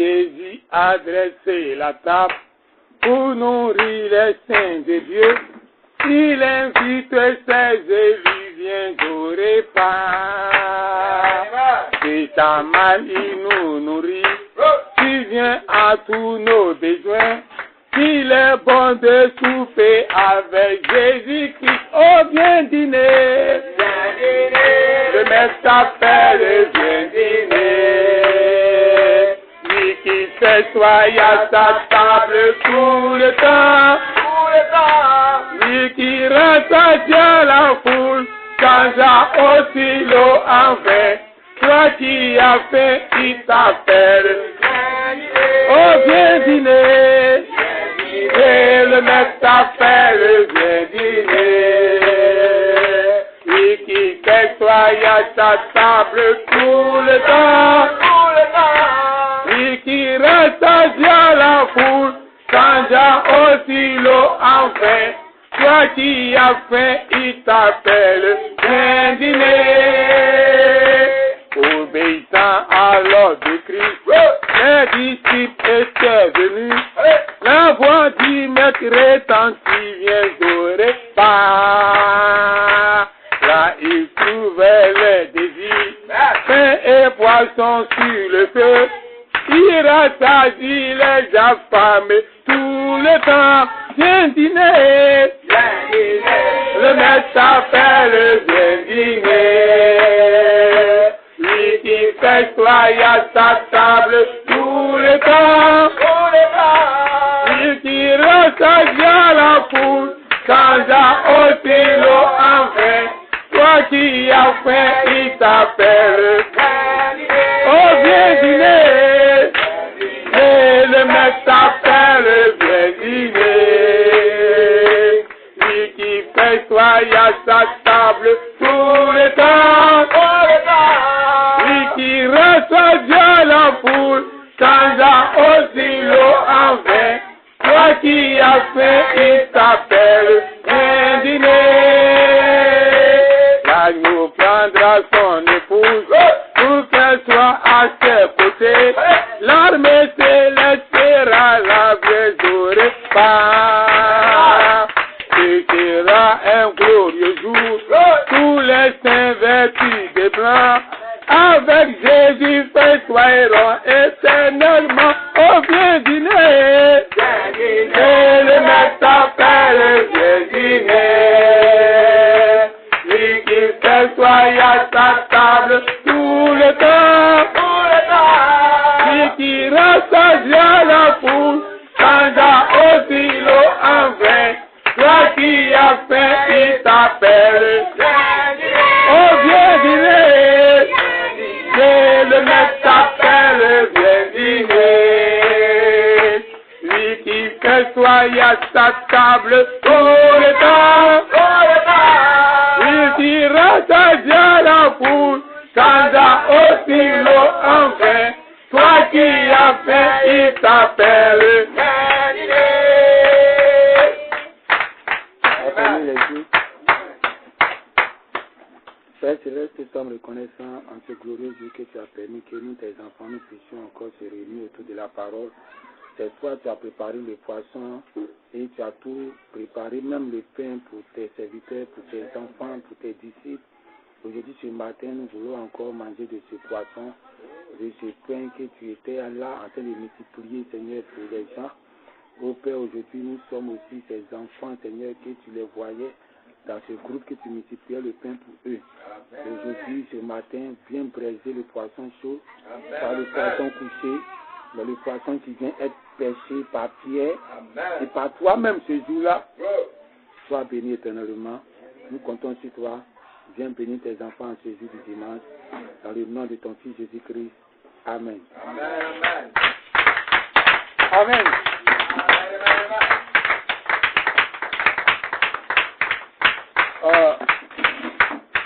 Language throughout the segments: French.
Jésus a dressé la table pour nourrir les saints de Dieu. Il invite ses élus, viens au repas. Si ta mal, il nous nourrit. Tu viens à tous nos besoins. Il est bon de souper avec Jésus-Christ. Oh, viens dîner. Le maître t'appelle, viens dîner. Lui qui s'assoit à sa table tout le temps. Lui qui rassasia la foule, changea aussi l'eau en vin. Toi qui as faim, il t'appelle. Oh, viens dîner. Et le maître t'appelle, viens dîner. Lui qui s'assoit à sa table tout le temps. Lui qui rassasia la foule, changea aussi l'eau en vin. Toi qui as faim, il t'appelle, viens dîner. Obéissant à l'ordre de Christ, les disciples étaient venus. La voix du maître retentit, viens au repas. Là, ils trouvaient les désirs, pain et poisson sur le feu. Il rassasie les affamés tout le temps. Viens dîner. Le maître s'appelle, viens dîner. Lui qui s'assoit à sa table tout le temps. Lui qui rassasia la foule, changea aussi l'eau en vin. Toi qui as faim, il t'appelle. Oh, viens dîner. Et le maître t'appelle, viens dîner. Lui qui s'assoit à sa table tout le temps. Lui qui rassasia la foule, changea aussi l'eau en vin. Toi qui as faim, il t'appelle, viens dîner. L'agneau prendra son épouse pour qu'elle soit à ses côtés. L'armée céleste sera la vraie au repas. Ce sera un glorieux jour, tous les saints vêtus de blanc. Avec Jésus, festoieront éternellement. Oh, viens dîner. Et le maître t'appelle, viens dîner. Lui qui s'assoit à sa table tout le temps. Lui qui rassasia la foule, changea aussi l'eau en vin. Toi qui as faim, il t'appelle. Oh, viens dîner. Et le maître t'appelle, viens dîner. Lui qui s'assoit à sa table tout le temps. Lui qui rassasia la foule, changea aussi l'eau en vin. Toi qui as faim, il t'appelle. Père céleste, nous sommes reconnaissants en ce glorieux jour que tu as permis que nous, tes enfants, nous puissions encore se réunir autour de la parole. Cette fois, tu as préparé les poissons et tu as tout préparé, même le pain pour tes serviteurs, pour tes enfants, pour tes disciples. Aujourd'hui, ce matin, nous voulons encore manger de ce poisson, de ce pain que tu étais là en train de multiplier, Seigneur, pour les gens. Ô Père, aujourd'hui, nous sommes aussi ces enfants, Seigneur, que tu les voyais dans ce groupe, que tu multipliais le pain pour eux. Aujourd'hui, ce matin, viens braiser le poisson chaud, par le poisson couché, mais le poisson qui vient être pêché par Pierre et par toi-même ce jour-là. Sois béni éternellement. Nous comptons sur toi. Viens bénir tes enfants en ce jour du dimanche. Dans le nom de ton Fils Jésus-Christ. Amen. Amen. Amen.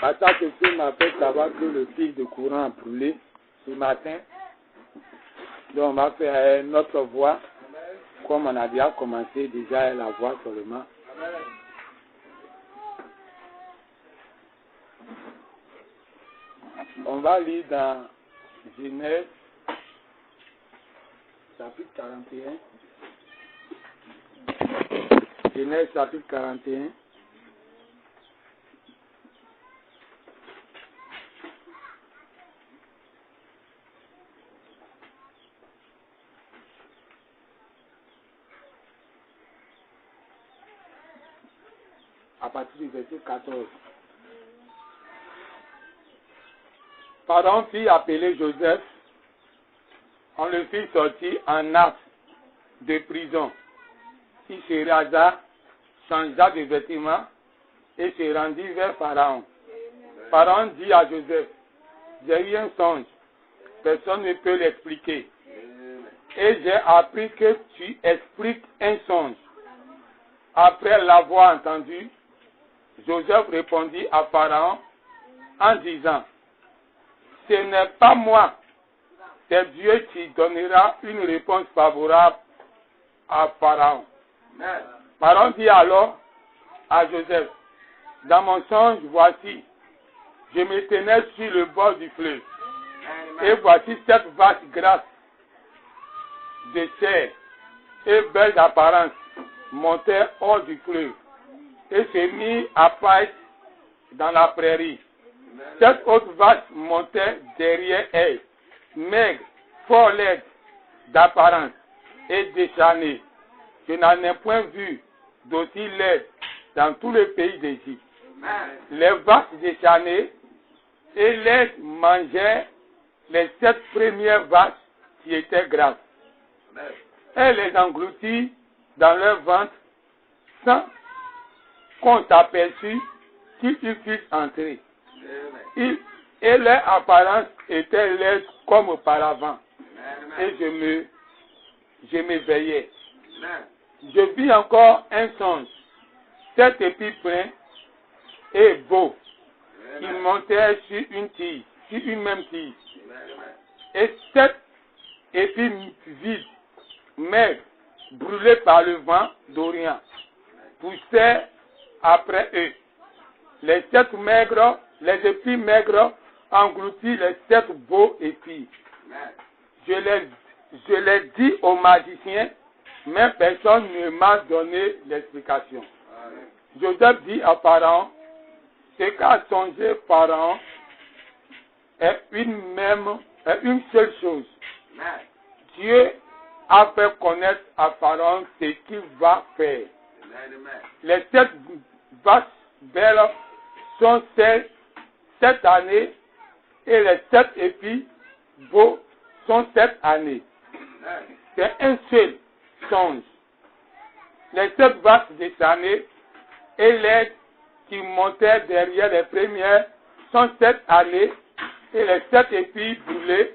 Pasteur Christine m'a fait savoir que le fil de courant a brûlé ce matin. Donc on va faire notre voix. Comme on a déjà commencé déjà la voix seulement. On va lire dans Genèse chapitre 41. Genèse chapitre 41. À partir du verset 14. Pharaon fit appeler Joseph. On le fit sortir en arche de prison. Il se rasa, changea de vêtements et se rendit vers Pharaon. Pharaon dit à Joseph, j'ai eu un songe, personne ne peut l'expliquer. Et j'ai appris que tu expliques un songe. Après l'avoir entendu, Joseph répondit à Pharaon en disant, ce n'est pas moi, c'est Dieu qui donnera une réponse favorable à Pharaon. Pharaon dit alors à Joseph, dans mon songe, voici, je me tenais sur le bord du fleuve. Et voici cette vache grasse de chair et belle d'apparence montait hors du fleuve et se mit à paître dans la prairie. Cette autre vache montait derrière elle, maigre, fort laide d'apparence et décharnée. Je n'en ai point vu d'aussi laide dans tout le pays d'Égypte. Les vaches décharnées et laides mangeaient les 7 premières vaches qui étaient grasses. Elle les engloutit dans leur ventre sans qu'on s'aperçut qu'ils fussent entrés. Et leur apparence était laide comme auparavant. Et je m'éveillais. Je vis encore un songe. 7 épis pleins et beaux. Ils montaient sur une tige, sur une même tige. Et 7 épis vides, maigres, brûlés par le vent d'Orient, poussaient après eux. Les 7 maigres, les épis maigres engloutirent les 7 beaux épis. Je l'ai dit aux magiciens, mais personne ne m'a donné l'explication. Joseph dit à Pharaon, ce qu'a songé Pharaon est une seule chose. Dieu a fait connaître à Pharaon ce qu'il va faire. Les 7 vaches belles sont celles 7 années et les 7 épis beaux sont 7 années. C'est un seul songe. Les 7 vaches décharnées et laides qui montaient derrière les premières sont 7 années et les 7 épis brûlés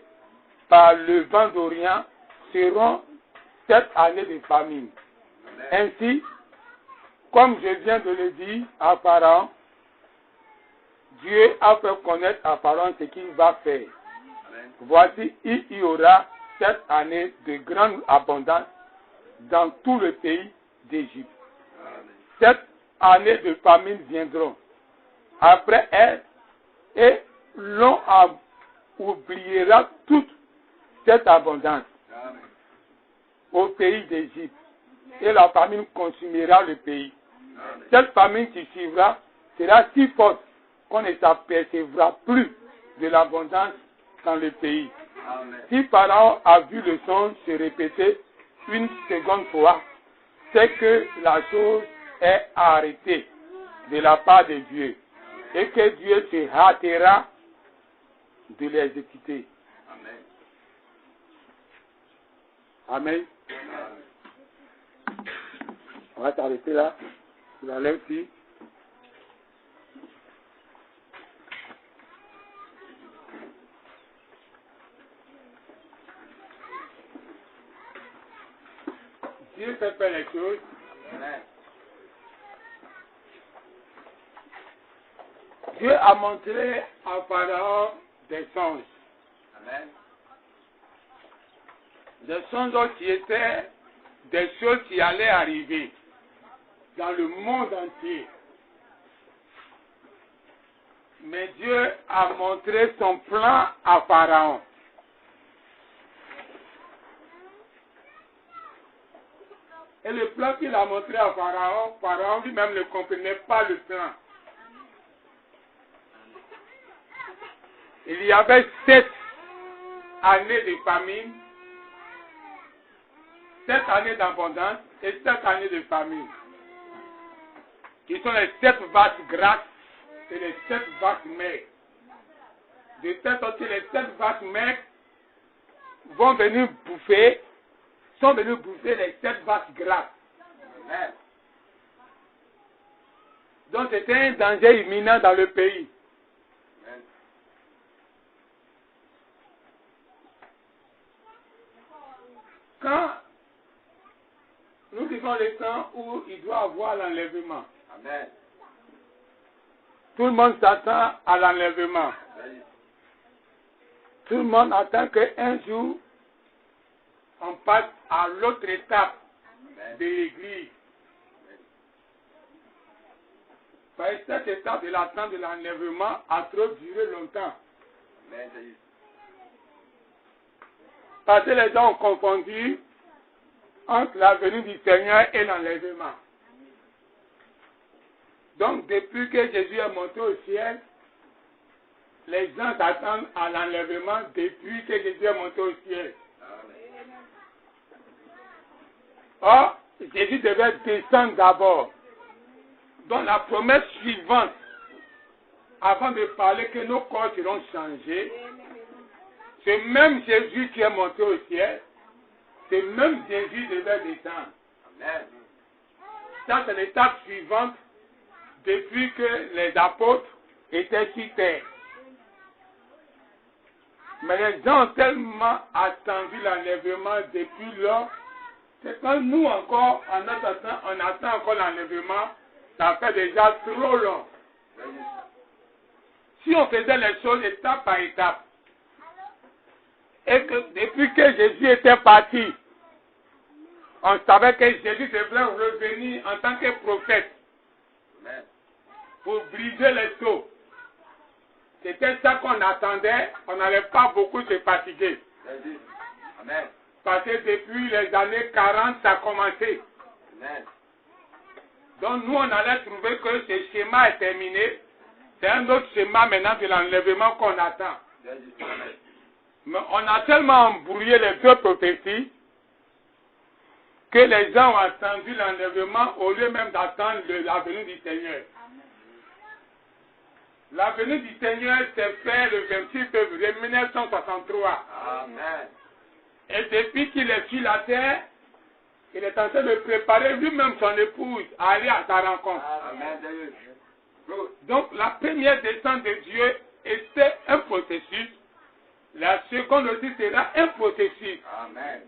par le vent d'Orient seront 7 années de famine. Ainsi, comme je viens de le dire à Pharaon, Dieu a fait connaître à Pharaon ce qu'il va faire. Voici, il y aura 7 années de grande abondance dans tout le pays d'Égypte. 7 années de famine viendront après elles et l'on oubliera toute cette abondance au pays d'Égypte et la famine consumera le pays. Cette famine qui suivra sera si forte qu'on ne s'apercevra plus de l'abondance dans le pays. Si Pharaon a vu le songe se répéter une seconde fois, c'est que la chose est arrêtée de la part de Dieu et que Dieu se hâtera de l'exécuter. Amen. On va s'arrêter là. Vous la lève ici. Dieu fait faire les choses. Dieu a montré à Pharaon des songes. Amen. Des songes qui étaient des choses qui allaient arriver dans le monde entier. Mais Dieu a montré son plan à Pharaon. Et le plan qu'il a montré à Pharaon, Pharaon lui-même ne comprenait pas le plan. Il y avait 7 années de famine, 7 années d'abondance et 7 années de famine. Qui sont les 7 vaches grasses et les 7 vaches maigres. De telle sorte que les 7 vaches maigres sont venues bouffer les 7 vaches grasses. Donc c'était un danger imminent dans le pays. Quand nous vivons le temps où il doit avoir l'enlèvement, tout le monde s'attend à l'enlèvement. Tout le monde attend qu'un jour, on passe à l'autre étape de l'Église. Parce que cette étape de l'attente de l'enlèvement a trop duré longtemps. Parce que les gens ont confondu entre la venue du Seigneur et l'enlèvement. Donc, depuis que Jésus est monté au ciel, les gens s'attendent à l'enlèvement depuis que Jésus est monté au ciel. Or, Jésus devait descendre d'abord. Donc, la promesse suivante, avant de parler que nos corps seront changés, c'est même Jésus qui est monté au ciel, c'est même Jésus devait descendre. Amen. Ça, c'est l'étape suivante depuis que les apôtres étaient sur terre. Mais les gens ont tellement attendu l'enlèvement depuis lors que quand nous encore, on attend encore l'enlèvement, ça fait déjà trop long. Si on faisait les choses étape par étape, et que depuis que Jésus était parti, on savait que Jésus devait revenir en tant que prophète pour briser les sceaux. C'était ça qu'on attendait, on n'allait pas beaucoup se fatiguer. Amen. Parce que depuis les années 40, ça a commencé. Amen. Donc nous, on allait trouver que ce schéma est terminé. C'est un autre schéma maintenant de l'enlèvement qu'on attend. Amen. Mais on a tellement embrouillé les deux prophéties que les gens ont attendu l'enlèvement au lieu même d'attendre la venue du Seigneur. La venue du Seigneur s'est faite le 26 février 1963. Amen. Et depuis qu'il est sur la terre, il est en train de préparer lui-même son épouse à aller à sa rencontre. Amen. Donc la première descente de Dieu était un processus. La seconde aussi sera un processus. Amen.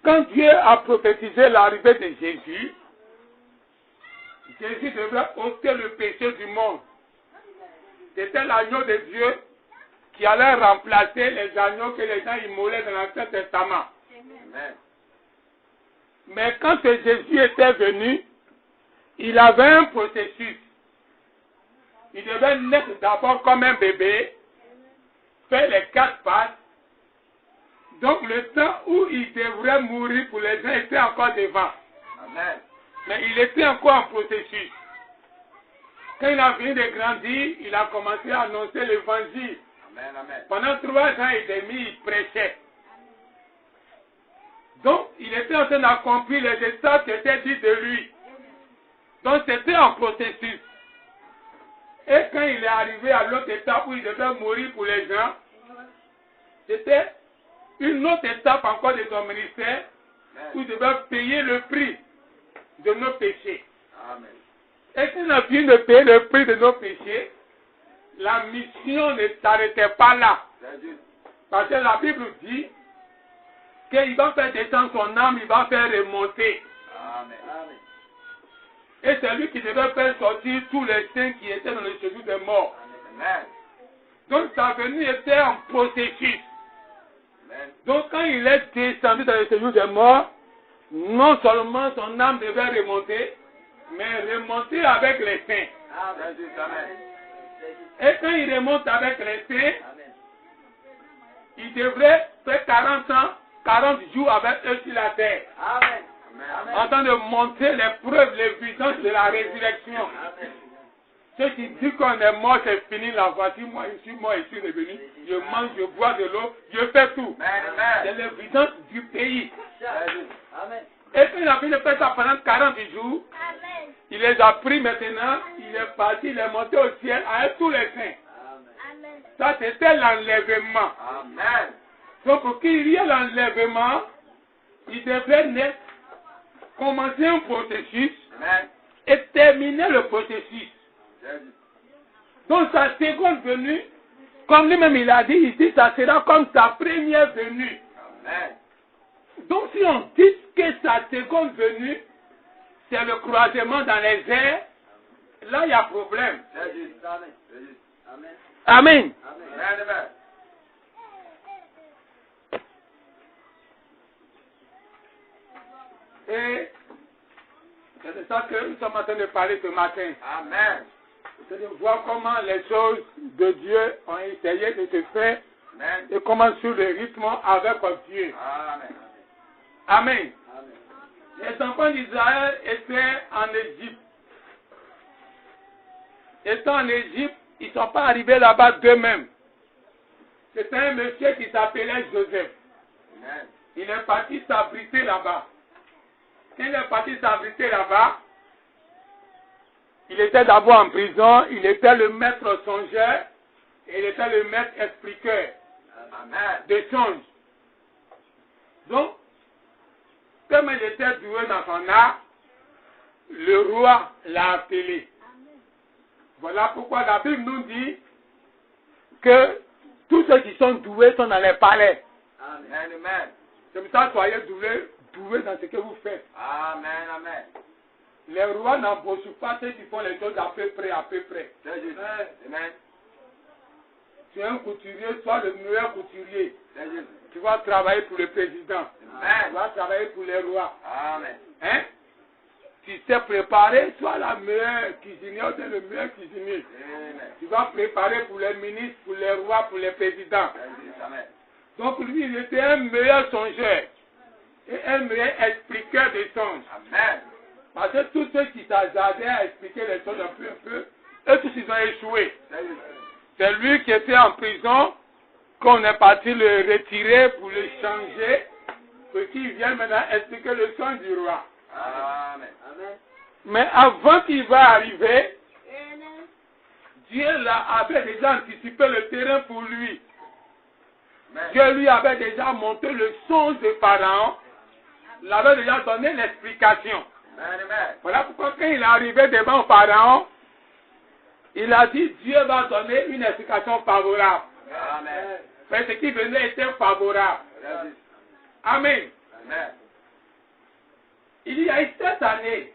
Quand Dieu a prophétisé l'arrivée de Jésus, Jésus devrait ôter le péché du monde. C'était l'agneau de Dieu qui allait remplacer les agneaux que les gens immolaient dans l'Ancien Testament. Amen. Mais quand Jésus était venu, il avait un processus. Il devait naître d'abord comme un bébé, faire les 4 pattes. Donc le temps où il devrait mourir pour les gens était encore devant. Amen. Mais il était encore en processus. Quand il a fini de grandir, il a commencé à annoncer l'évangile. Amen, amen. Pendant 3 ans et demi, il prêchait. Donc, il était en train d'accomplir les étapes qui étaient dites de lui. Donc, c'était en processus. Et quand il est arrivé à l'autre étape où il devait mourir pour les gens, c'était une autre étape encore de son ministère où il devait payer le prix de nos péchés. Amen. Et quand il a fini de payer le prix de nos péchés, la mission ne s'arrêtait pas là. Parce que la Bible dit qu'il va faire descendre son âme, il va faire remonter. Amen. Et c'est lui qui devait faire sortir tous les saints qui étaient dans le séjour des morts. Amen. Donc sa venue était en processus. Amen. Donc quand il est descendu dans le séjour des morts, non seulement son âme devait remonter, mais remonter avec les saints. Amen. Et quand il remonte avec les saints, il devrait faire 40 ans 40 jours avec eux sur la terre. Amen. En train de montrer les preuves, l'évidence de la résurrection. Amen. Ceux qui disent qu'on est mort, c'est fini la voiture. Moi, je suis mort, je suis revenu. Je mange, je bois de l'eau, je fais tout. C'est l'évidence du pays. Amen. Et puis il a fait faire ça pendant 40 jours. Amen. Il les a pris maintenant. Il est parti, il est monté au ciel avec tous les saints. Amen. Ça, c'était l'enlèvement. Amen. Donc, pour qu'il y ait l'enlèvement, il devait commencer un processus Amen. et terminer le processus. Donc, sa seconde venue, comme lui-même il a dit ici, ça sera comme sa première venue. Amen. Donc, si on dit que sa seconde venue, c'est le croisement dans les airs, là, il y a problème. Amen. Amen. Amen. Amen. Et c'est de ça que nous sommes en train de parler ce matin. Amen. C'est de voir comment les choses de Dieu ont essayé de se faire Amen. et comment sur le rythme avec Dieu. Amen. Amen. Amen. Les enfants d'Israël étaient en Égypte. Étant en Égypte, ils ne sont pas arrivés là-bas d'eux-mêmes. C'était un monsieur qui s'appelait Joseph. Amen. Il est parti s'abriter là-bas. Quand il est parti s'abriter là-bas, il était d'abord en prison, il était le maître songeur et il était le maître expliqueur Amen. de songes. Donc, comme il était doué dans son art, le roi l'a appelé. Voilà pourquoi la Bible nous dit que tous ceux qui sont doués sont dans les palais. Amen. Amen. C'est pour ça que soyez doués dans ce que vous faites. Amen. Amen. Les rois n'embauchent pas ceux qui font les choses à peu près, à peu près. C'est juste. Amen. Tu es un couturier, sois le meilleur couturier. C'est juste. Tu vas travailler pour le président. Tu Amen. vas travailler pour les rois. Amen. Hein? Tu sais préparer, sois la meilleure cuisinière, tu es le meilleur cuisinier. Amen. Tu vas préparer pour les ministres, pour les rois, pour les présidents. C'est juste. Amen. Donc lui, il était un meilleur songeur et un meilleur expliqueur des songes. Amen. Parce que tous ceux qui s'hasardaient à expliquer les choses un peu, eux tous ils ont échoué. C'est juste. C'est lui qui était en prison, qu'on est parti le retirer pour le changer, pour qu'il vienne maintenant expliquer le songe du roi. Amen. Amen. Mais avant qu'il va arriver, Amen. Dieu avait déjà anticipé le terrain pour lui. Amen. Dieu lui avait déjà monté le songe de Pharaon, l'avait déjà donné l'explication. Amen. Amen. Voilà pourquoi quand il est arrivé devant Pharaon, il a dit Dieu va donner une explication favorable. Amen. Mais ce qui venait était favorable. C'est juste. Amen. Amen. Il y a eu 7 années,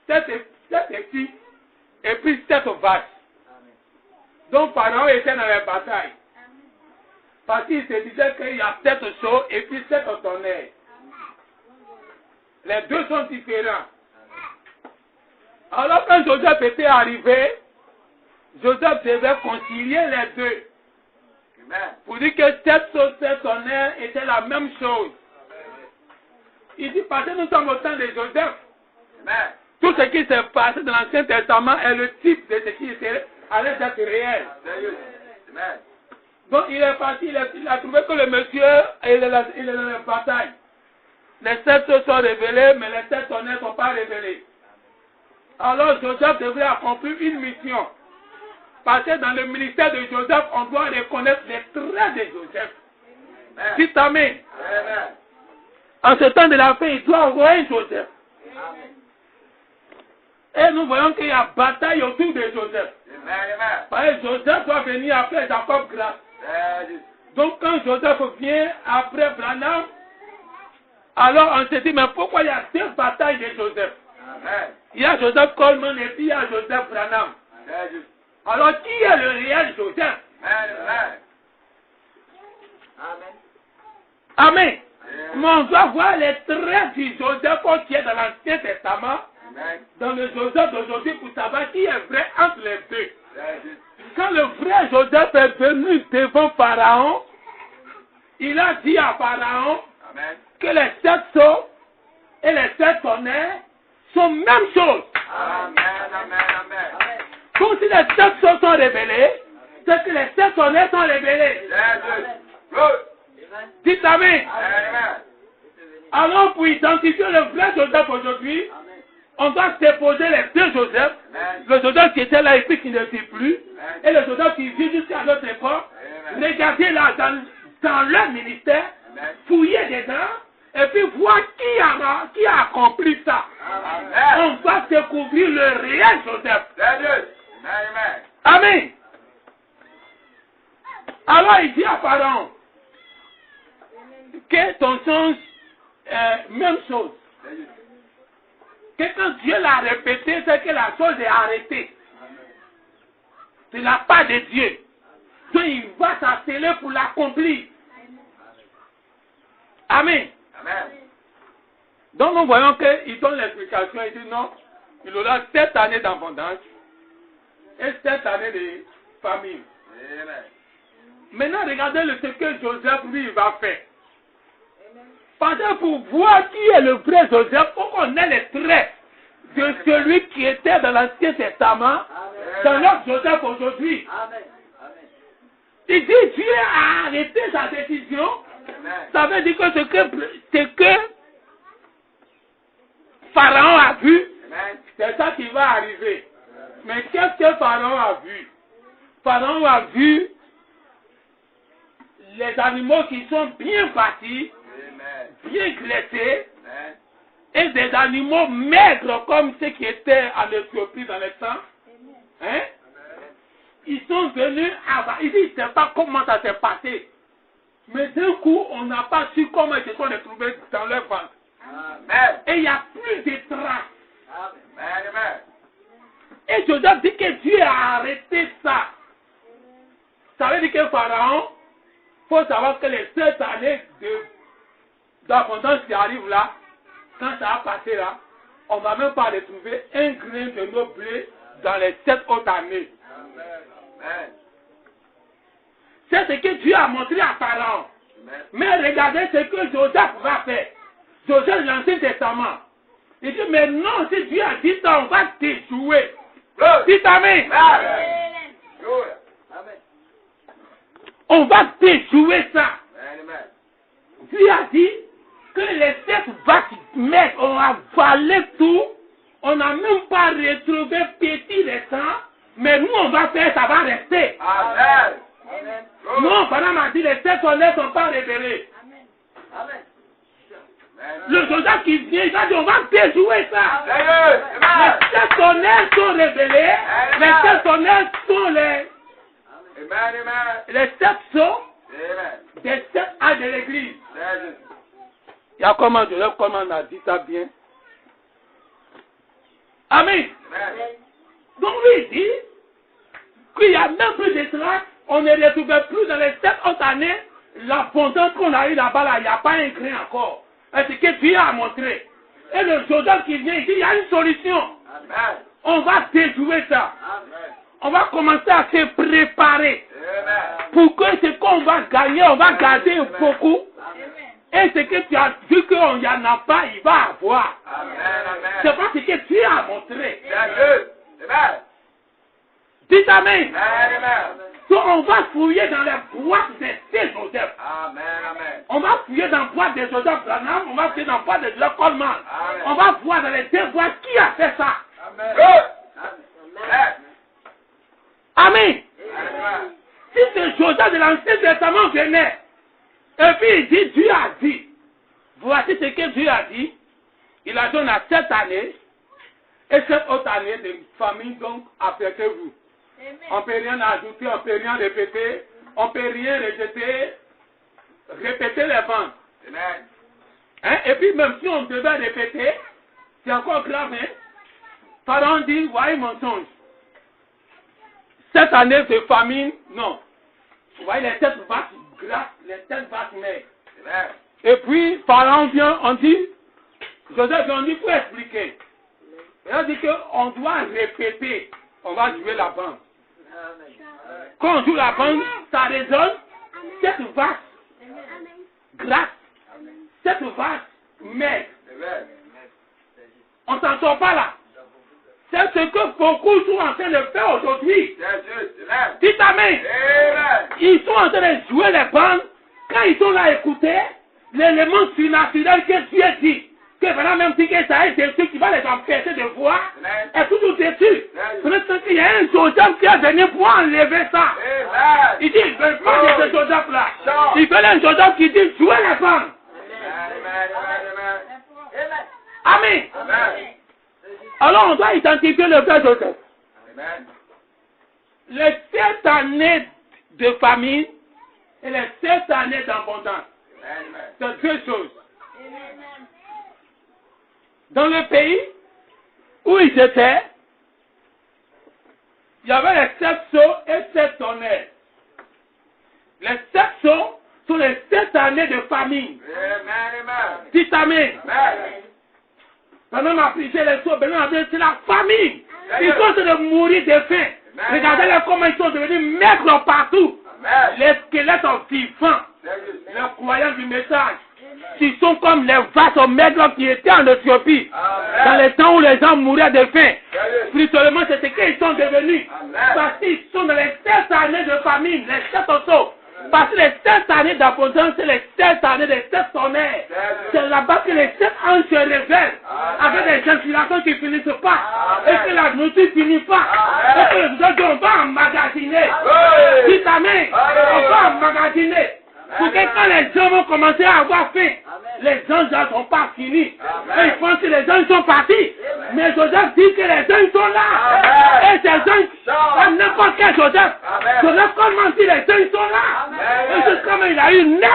7 filles et puis 7 vaches. Donc Pharaon était dans la bataille. Parce qu'il se disait qu'il y a 7 choses et puis 7 tonnerres. Les deux sont différents. Alors quand Joseph était arrivé, Joseph devait concilier les deux. Amen. Pour dire que 7 choses, 7 tonnerres étaient la même chose. Il dit parce que nous sommes au temps de Joseph. Amen. Tout ce qui s'est passé dans l'Ancien Testament est le type de ce qui allait être réel. C'est juste. Amen. Donc il est parti, il a trouvé que le monsieur il est dans la bataille. Les 7 choses sont révélées, mais les 7 tonnerres ne sont pas révélés. Alors Joseph devrait accomplir une mission. Parce que dans le ministère de Joseph, on doit reconnaître les traits de Joseph. Amen. Dites Amen. Amen. En ce temps de la fin, il doit avoir un Joseph. Amen. Et nous voyons qu'il y a bataille autour de Joseph. Amen. Parce que Joseph doit venir après Jacob grâce. C'est juste. Donc quand Joseph vient après Branham, alors on se dit, mais pourquoi il y a 2 batailles de Joseph? Amen. Il y a Joseph Coleman et puis il y a Joseph Branham. C'est juste. Alors qui est le réel Joseph? Amen. Amen. Amen. Mais on doit voir les traits du Joseph qui est dans l'Ancien Testament, Amen. dans le Joseph d'aujourd'hui pour savoir qui est vrai entre les deux. C'est juste. Quand le vrai Joseph est venu devant Pharaon, il a dit à Pharaon Amen. que les 7 sceaux et les 7 tonnerres sont même chose. Amen. Amen. Amen. Donc si les 7 sceaux sont révélés, c'est que les 7 tonnerres sont révélés. Jésus. Good. Dites Amen. Amen. Alors pour identifier le vrai Joseph aujourd'hui, on va déposer les 2 Joseph. Amen. Le Joseph qui était là et puis qui ne vit plus. Et le Joseph qui vit jusqu'à notre époque. Amen. Regardez là dans leur ministère, Amen. fouillez dedans et puis voir qui a accompli ça. Amen. On va découvrir le réel Joseph. Jésus. Amen. Amen. Alors il dit à Pharaon que ton sens est même chose. Jésus. Que quand Dieu l'a répété, c'est que la chose est arrêtée. C'est la part de Dieu. Donc il va s'atteler pour l'accomplir. Amen. Amen. Donc nous voyons qu'il donne l'explication. Il dit non, il aura 7 années d'abondance et 7 années de famine. Amen. Maintenant, regardez ce que Joseph, lui, il va faire. Parce que pour voir qui est le vrai Joseph, il faut qu'on ait les traits de celui qui était dans l'Ancien Testament, dans notre Joseph aujourd'hui. Il dit Dieu a arrêté sa décision. Ça veut dire que ce que Pharaon a vu, c'est ça qui va arriver. Mais qu'est-ce que Pharaon a vu? Pharaon a vu les animaux qui sont bien bâtis, bien graissés, et des animaux maigres comme ceux qui étaient en Éthiopie dans le temps. Hein? Ils sont venus avant. Ils disent, je ne sais pas comment ça s'est passé. Mais d'un coup, on n'a pas su comment ils se sont retrouvés dans leur ventre. Et il n'y a plus de traces. Et Joseph dit que Dieu a arrêté ça. Ça veut dire que Pharaon, il faut savoir que les 7 années d'abondance qui arrivent là, quand ça a passé là, on ne va même pas retrouver un grain de nos blés dans les 7 autres années. C'est ce que Dieu a montré à Pharaon. Mais regardez ce que Joseph va faire. Joseph, l'Ancien Testament. Il dit, mais non, si Dieu a dit ça, on va t'échouer. Dites Amen. On va t'échouer ça. Dieu a dit que les 7 vaches maigres ont avalé tout. On n'a même pas retrouvé petit restant. Mais nous, on va faire, ça va rester. Non, Pharaon m'a dit, les 7 tonnerres ne sont pas révélés. Le Joseph qui vient, il va dire, on va déjouer ça. Les 7 tonnerres sont révélés. Les 7 tonnerres sont les 7 sceaux des 7 âges de l'église. Il y a comment Joseph, comment on a dit ça bien. Amen. Donc lui, il dit qu'il y a même plus de traces. On ne retrouvait plus dans les 7 autres années l'abondance qu'on a eu là-bas, là, il n'y a pas un grain encore. Et ce que Dieu a montré. Et le Joseph qui vient, il dit, il y a une solution. On va déjouer ça. On va commencer à se préparer. Pour que ce qu'on va gagner, on va garder beaucoup. Et ce que tu as vu qu'il n'y en a pas, il va avoir. C'est pas ce que Dieu a montré. Dites Amen. Donc on va fouiller dans les boîtes de ces Joseph. On va fouiller dans les boîtes de Joseph Branham, on va fouiller dans les boîtes de Joseph Coleman. On va voir dans les 2 boîtes qui a fait ça. Amen. Si ce Joseph de l'Ancien Testament venait, et puis il dit, Dieu a dit, voici ce que Dieu a dit, il a donné à 7 années, et cette autre année de famille, donc, apprêtez-vous. On ne peut rien ajouter, on ne peut rien répéter, on ne peut rien rejeter, répéter les ventes. Hein? Et puis même si on devait répéter, c'est encore grave. Hein? Pharaon dit, voyez mon songe. Cette année de famine, non. Vous voyez les 7 vaches grasses, les 7 vaches maigres. Et puis Pharaon vient, on dit, Joseph, on dit, pour expliquer. Et on dit qu'on doit répéter, on va jouer la bande. Quand on joue la bande, ça résonne, cette vache grasse, cette vache maigre. Amen. On ne s'en sort pas là. C'est ce que beaucoup sont en train de faire aujourd'hui. C'est juste. Amen. Dites amen. Amen. Ils sont en train de jouer les bandes. Quand ils sont là à écouter l'élément surnaturel que Dieu dit, que vraiment même si que ça est déçu, qui va les empêcher de voir, est toujours déçu. Peut-être qu'il y a un Joseph qui a venu pour enlever ça. Amen. Il dit, ils ne veulent pas de ce Joseph-là. Ils veulent un Joseph qui dit, jouez les bandes. Amen. Amen. Alors on doit identifier le frère Joseph. Amen. Les 7 années de famine et les 7 années d'abondance. Amen. C'est deux choses. Dans le pays où ils étaient, il y avait les 7 sceaux et 7 tonnerres. Les 7 sceaux sont les 7 années de famine. Amen. Dites amen. Amen. Pendant ma prière, les sceaux, c'est la famine. Ils sont en train de mourir de faim. Regardez-les comment ils sont devenus maigres partout. Amen. Les squelettes vivants, les croyants du message, ils sont comme les vaches maigres qui étaient en Éthiopie. Dans les temps où les gens mouraient de faim. Spirituellement, c'est ce qu'ils sont devenus. Parce qu'ils sont dans les 7 années de famine, les 7 osseaux. Parce que les 7 années d'abondance, c'est les 7 années des 7 tonnerres. C'est là-bas que les 7 anges se révèlent. Avec des inspirations qui ne finissent pas. Et que la nourriture ne finit pas. Et que les gens disent, on va emmagasiner. Dites amen. On va emmagasiner. Pour que quand les gens vont commencer à avoir faim, les gens ne sont pas finis. Et ils pensent que les gens sont partis. Mais Joseph dit que les gens sont là. Et ces gens, n'importe quel Joseph, Joseph comment dit les gens sont là. Et c'est comme il a eu 9.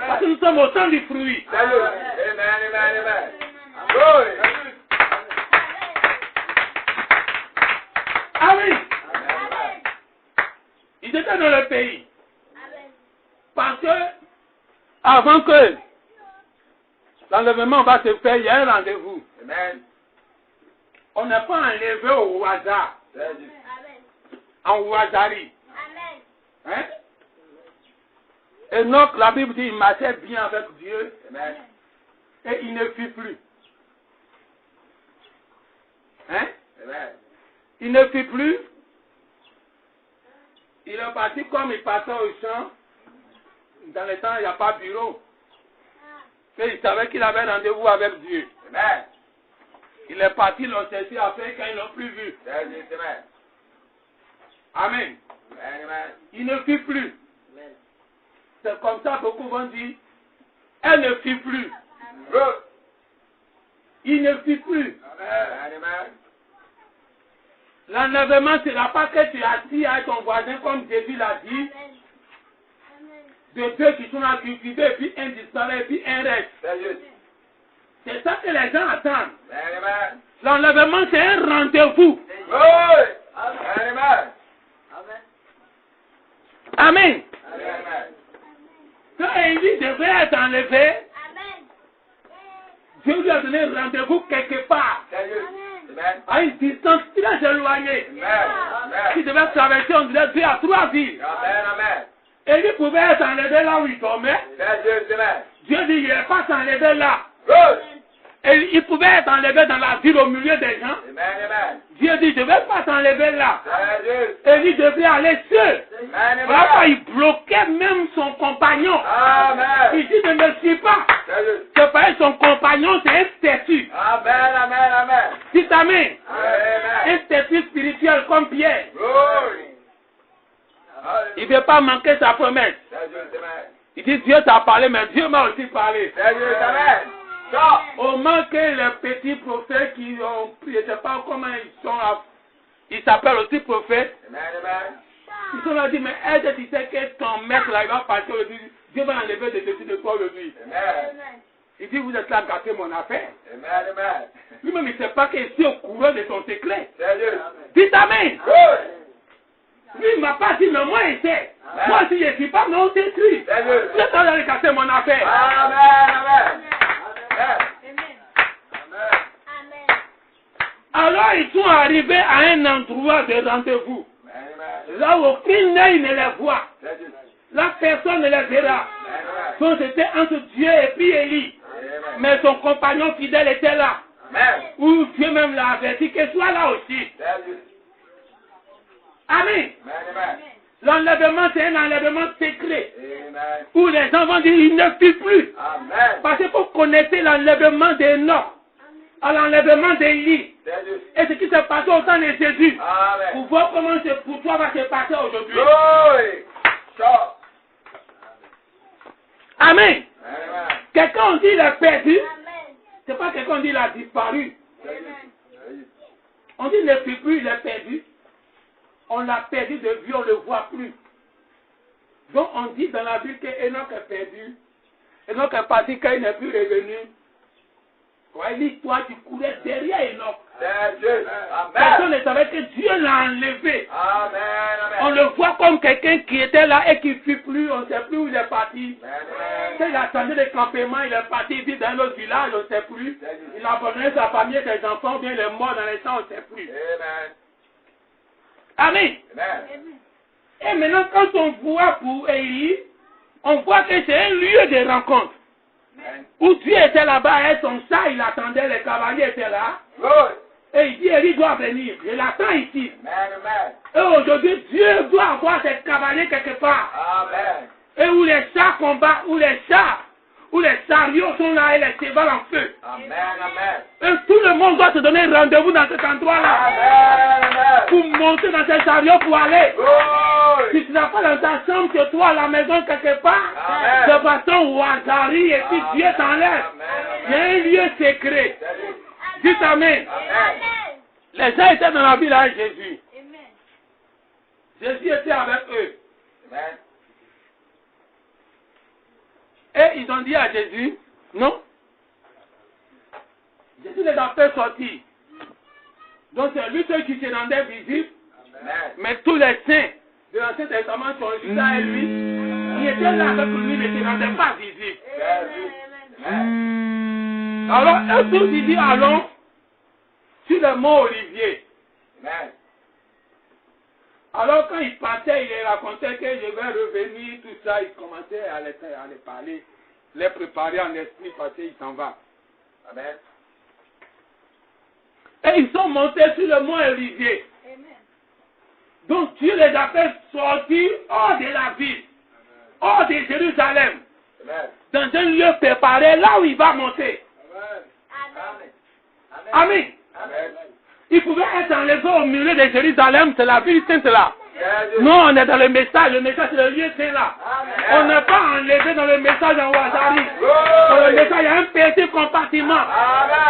Parce que nous sommes au temps du fruit. Ah oui. Ils étaient dans le pays. Parce que, avant que l'enlèvement va se faire, il y a un rendez-vous. Amen. On n'est pas enlevé au hasard, en hasardie. Hein? Et donc, la Bible dit, il marchait bien avec Dieu. Amen. Et il ne fit plus. Hein? Amen. Il ne fit plus. Il est parti comme il partait au champ. Dans le temps, il n'y a pas de bureau. Et il savait qu'il avait rendez-vous avec Dieu. Amen. Il est parti l'ont cherché après quand ils l'ont plus vu. Amen. Amen. Amen. Il ne fit plus. C'est comme ça beaucoup vont dire, elle ne fit plus. Good. Il ne fit plus. Amen. L'enlèvement, ce n'est pas que tu as assis avec ton voisin comme Jésus l'a dit. De deux qui sont là cultivés, et puis un disparaît, et puis un reste. C'est juste. C'est ça que les gens attendent. Amen. L'enlèvement, c'est un rendez-vous. Good. Amen. Amen. Amen. Quand Élie devait être enlevé, Dieu lui a donné un rendez-vous quelque part, C'est juste. Amen. à une distance très éloignée. Amen. Il devait traverser, on dirait, 2 à 3 villes. Amen. Amen. Élie pouvait être enlevé là où il dormait. C'est juste. Amen. Dieu dit, il n'est pas enlevé là. Good. Et il pouvait être enlevé dans la ville au milieu des gens. Amen. Amen. Dieu dit, je ne vais pas t'enlever là. C'est juste. Élie devait aller seul. Amen. Voilà pourquoi Amen. il bloquait même son compagnon. Amen. Il dit, ne me suis pas. C'est juste. C'est parce que son compagnon, c'est un statut. Amen. Amen. Amen. Dites amen. Un Amen. statut spirituel comme Pierre. Glory. Il ne veut pas manquer sa promesse. C'est juste. Amen. Il dit, Dieu t'a parlé, mais Dieu m'a aussi parlé. C'est juste. Amen. Stop. Au moins que les petits prophètes qui ont prié, je ne sais pas comment ils sont là. Ils s'appellent aussi prophètes. Amen. Amen. Ils sont là dit, mais est-ce que tu sais que ton maître là, il va partir aujourd'hui. Dieu va enlever de dessus de toi aujourd'hui. Amen. Il dit, vous êtes là à gâter mon affaire. Amen. Amen. Lui-même, il ne sait pas qu'il est au courant de son secret. C'est juste. Dites amen. Good. Lui, il ne m'a pas dit, mais moi, il sait. Moi, si je ne suis pas, mais on s'écrit. C'est juste. Vous êtes là à gâter mon affaire. Amen. Amen. Amen. Alors, ils sont arrivés à un endroit de rendez-vous. Amen. Là où aucun œil ne les voit. C'est juste. Là, personne ne les verra. Amen. Donc c'était entre Dieu et puis Élie. Mais son compagnon fidèle était là. Où Dieu même l'a averti qu'il soit là aussi. Amen. L'enlèvement, c'est un enlèvement secret. Où les gens vont dire, il ne fuit plus. Parce que pour connaître l'enlèvement d'Enoch, l'enlèvement d'Élie, et ce qui s'est passé au temps de Jésus, pour voir comment pour toi va se passer aujourd'hui. Amen. Quelqu'un dit il est perdu. C'est pas quelqu'un dit il a disparu. On dit il ne fuit plus, il est perdu. On l'a perdu de vue, on ne le voit plus. Donc on dit dans la Bible qu'Enoch est perdu. Enoch est parti quand il n'est plus revenu. Ouais, dit, toi tu courais derrière Enoch. Personne ne savait que Dieu l'a enlevé. On le voit comme quelqu'un qui était là et qui ne fuit plus, on ne sait plus où il est parti. Quand il a changé de campement, il est parti vivre dans un autre village, on ne sait plus. Il a abandonné sa famille, ses enfants, bien il est mort dans les champs, on ne sait plus. Amen. Et maintenant, quand on voit pour Élie, on voit que c'est un lieu de rencontre. Où Dieu était là-bas et son chat, il attendait, les cavaliers étaient là. Et il dit, Élie doit venir. Je l'attends ici. Et aujourd'hui, Dieu doit avoir ses cavaliers quelque part. Et où les chats combattent, où les chariots sont là et les chevaux en feu. Et tout le monde doit se donner rendez-vous dans cet endroit-là. Pour monter dans ce chariot pour aller. Si tu n'as pas dans ta chambre, que toi à la maison quelque part, de façon au hasard et puis Dieu t'enlève. Il y a un lieu secret. Dites Amen. Les gens étaient dans la ville avec Jésus. Jésus était avec eux. Et ils ont dit à Jésus, non. Jésus les a fait sortir. Donc c'est lui seul qui se rendait visible. Mais tous les saints de l'Ancien Testament sont juste à lui. Ils étaient là avec lui, mais ils ne se rendaient pas visibles. Alors, un jour, il dit, allons sur le mont Olivier. Alors, quand il partait, il les racontait que je vais revenir, tout ça, il commençait à les parler, les préparer en esprit parce qu'il s'en va. Amen. Et ils sont montés sur le mont Olivier. Donc, Dieu les a fait sortir hors de la ville, hors de Jérusalem, dans un lieu préparé, là où il va monter. Amen. Il pouvait être enlevé au milieu de Jérusalem, c'est la ville sainte là. Non, on est dans le message c'est le lieu saint là. On n'est pas enlevé dans le message en Ouazari. Dans le message, il y a un petit compartiment.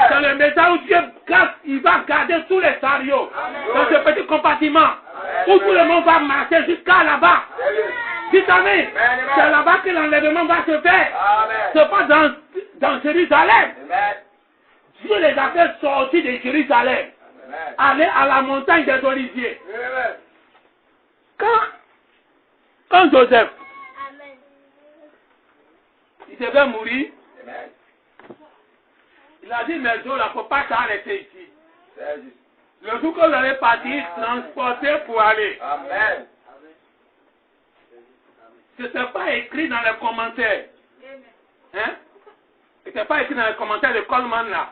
Dans le message où Dieu garde, il va garder tous les chariots. Dans ce petit compartiment, où tout le monde va marcher jusqu'à là-bas. Dites Amen. C'est là-bas que l'enlèvement va se faire. C'est pas dans Jérusalem. Dieu les a fait sortir de Jérusalem. Aller à la montagne des Oliviers. Quand Joseph, il devait mourir, il a dit, mais Dieu, il ne faut pas s'arrêter ici. Le jour que vous allez partir, transporter pour aller. Ce n'est pas écrit dans les commentaires. Hein? Ce n'est pas écrit dans les commentaires de Coleman là.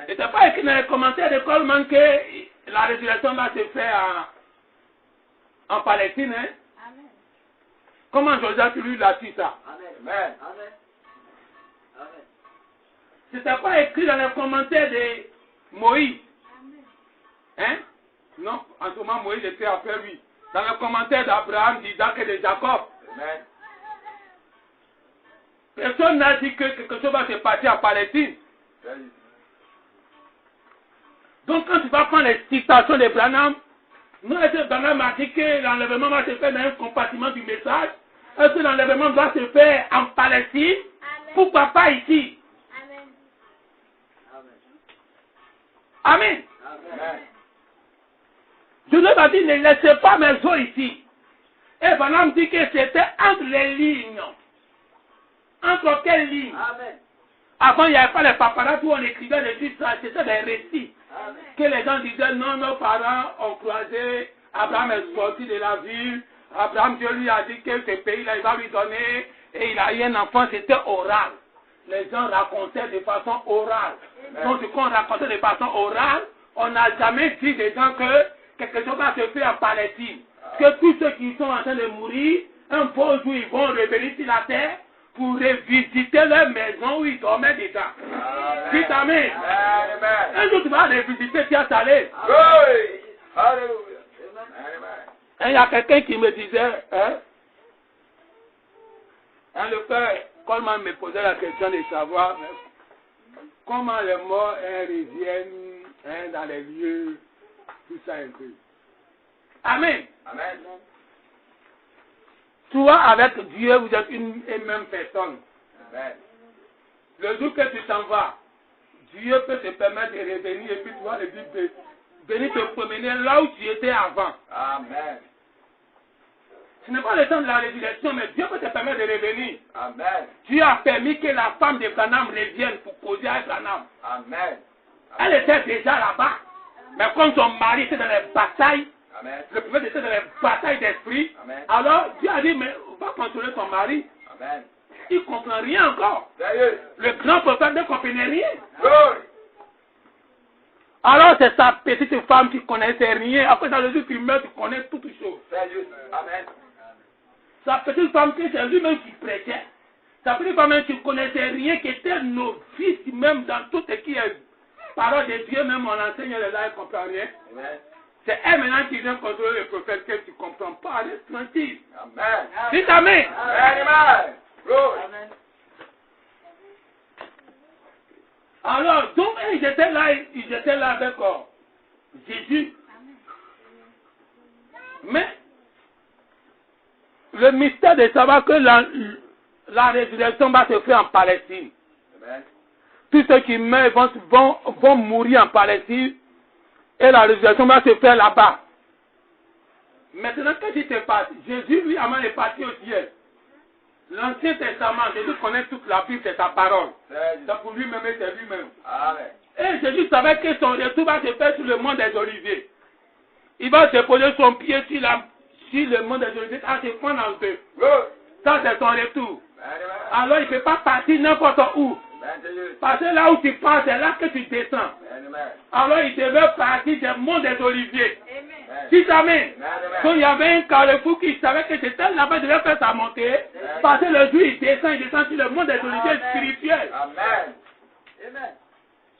Il n'était pas écrit dans les commentaires de Coleman que la résurrection va se faire en Palestine. Hein? Amen. Comment Joseph lui l'a su ça? Amen. Ce n'était pas écrit dans les commentaires de Moïse. Hein? Non, en ce moment Moïse était après lui. Dans les commentaires d'Abraham, d'Isaac et de Jacob. Amen. Personne n'a dit que quelque chose va se passer en Palestine. Amen. Donc quand tu vas prendre les citations de Branham, nous, est-ce que Branham a dit que l'enlèvement va se faire dans un compartiment du message? Est-ce que l'enlèvement doit se faire en Palestine? Amen. Pourquoi pas ici? Amen. Amen. Dieu a dit, ne laissez pas mes os ici. Et Branham dit que c'était entre les lignes. Entre quelles lignes? Amen. Avant, il n'y avait pas les paparazzi où on écrivait des histoires, c'était des récits. Amen. Que les gens disaient, non, nos parents ont croisé Abraham est sorti de la ville. Abraham, Dieu lui a dit que ce pays-là, il va lui donner. Et il a eu un enfant, c'était oral. Les gens racontaient de façon orale. Donc, quand on racontait de façon orale, on n'a jamais dit des gens que quelque chose va se faire en Palestine. Que tous ceux qui sont en train de mourir, un beau jour, ils vont revenir sur la terre pour revisiter leur maison où ils dormaient dedans. Dites Amen. Un jour, tu vas revisiter, tu as allé. Et il y a quelqu'un qui me disait, le frère Coleman me posait la question de savoir comment les morts reviennent dans les lieux, tout ça un peu. Amen. Amen. Toi, avec Dieu, vous êtes une et même personne. Amen. Le jour que tu t'en vas, Dieu peut te permettre de revenir et puis tu vas venir te promener là où tu étais avant. Amen. Ce n'est pas le temps de la résurrection, mais Dieu peut te permettre de revenir. Amen. Dieu a permis que la femme de Branham revienne pour causer avec Branham. Amen. Elle était déjà là-bas. Mais comme son mari était dans les batailles, Amen. le prophète était dans les batailles d'esprit, Amen. alors Dieu a dit, mais va consoler ton mari. Amen. Il ne comprend rien encore. Sérieux. Le grand prophète ne comprenait rien. Glory. Alors c'est sa petite femme qui ne connaissait rien. Après dans le jour qu'il meurt, tu connais toutes choses. Sérieux. Amen. Sa petite femme qui c'est lui-même qui prêchait. Sa petite femme qui ne connaissait rien, qui était novice même dans tout ce qui est parole de Dieu, même on enseigne les là, elle ne comprend rien. Amen. C'est elle maintenant qui vient contrôler le prophète que tu ne comprends pas. Reste tranquille. Amen. Dites Amen. Amen. Glory. Amen. Alors, donc, ils étaient là avec Jésus. Mais, le mystère de savoir que la résurrection va se faire en Palestine. Amen. Tous ceux qui meurent vont mourir en Palestine et la résurrection va se faire là-bas. Maintenant, qu'est-ce qui se passe? Jésus, lui, avant de partir au ciel, l'Ancien Testament, Jésus connaît toute la Bible, c'est sa parole. C'est pour lui-même et c'est lui-même. Amen. Et Jésus savait que son retour va se faire sur le mont des Oliviers. Il va se poser son pied sur le mont des Oliviers à se prendre en deux. Glory. Ça, c'est son retour. Amen. Alors, il ne peut pas partir n'importe où. Amen. Sérieux. Parce que là où tu pars, c'est là que tu descends. Amen. Alors, il devait partir du mont des Oliviers. Amen. Si Amen. Amen. Donc, il y avait un carrefour qui savait que c'était là-bas, il devait faire sa montée. Parce que le jour, il descend sur le mont des Oliviers spirituel. Amen. Amen.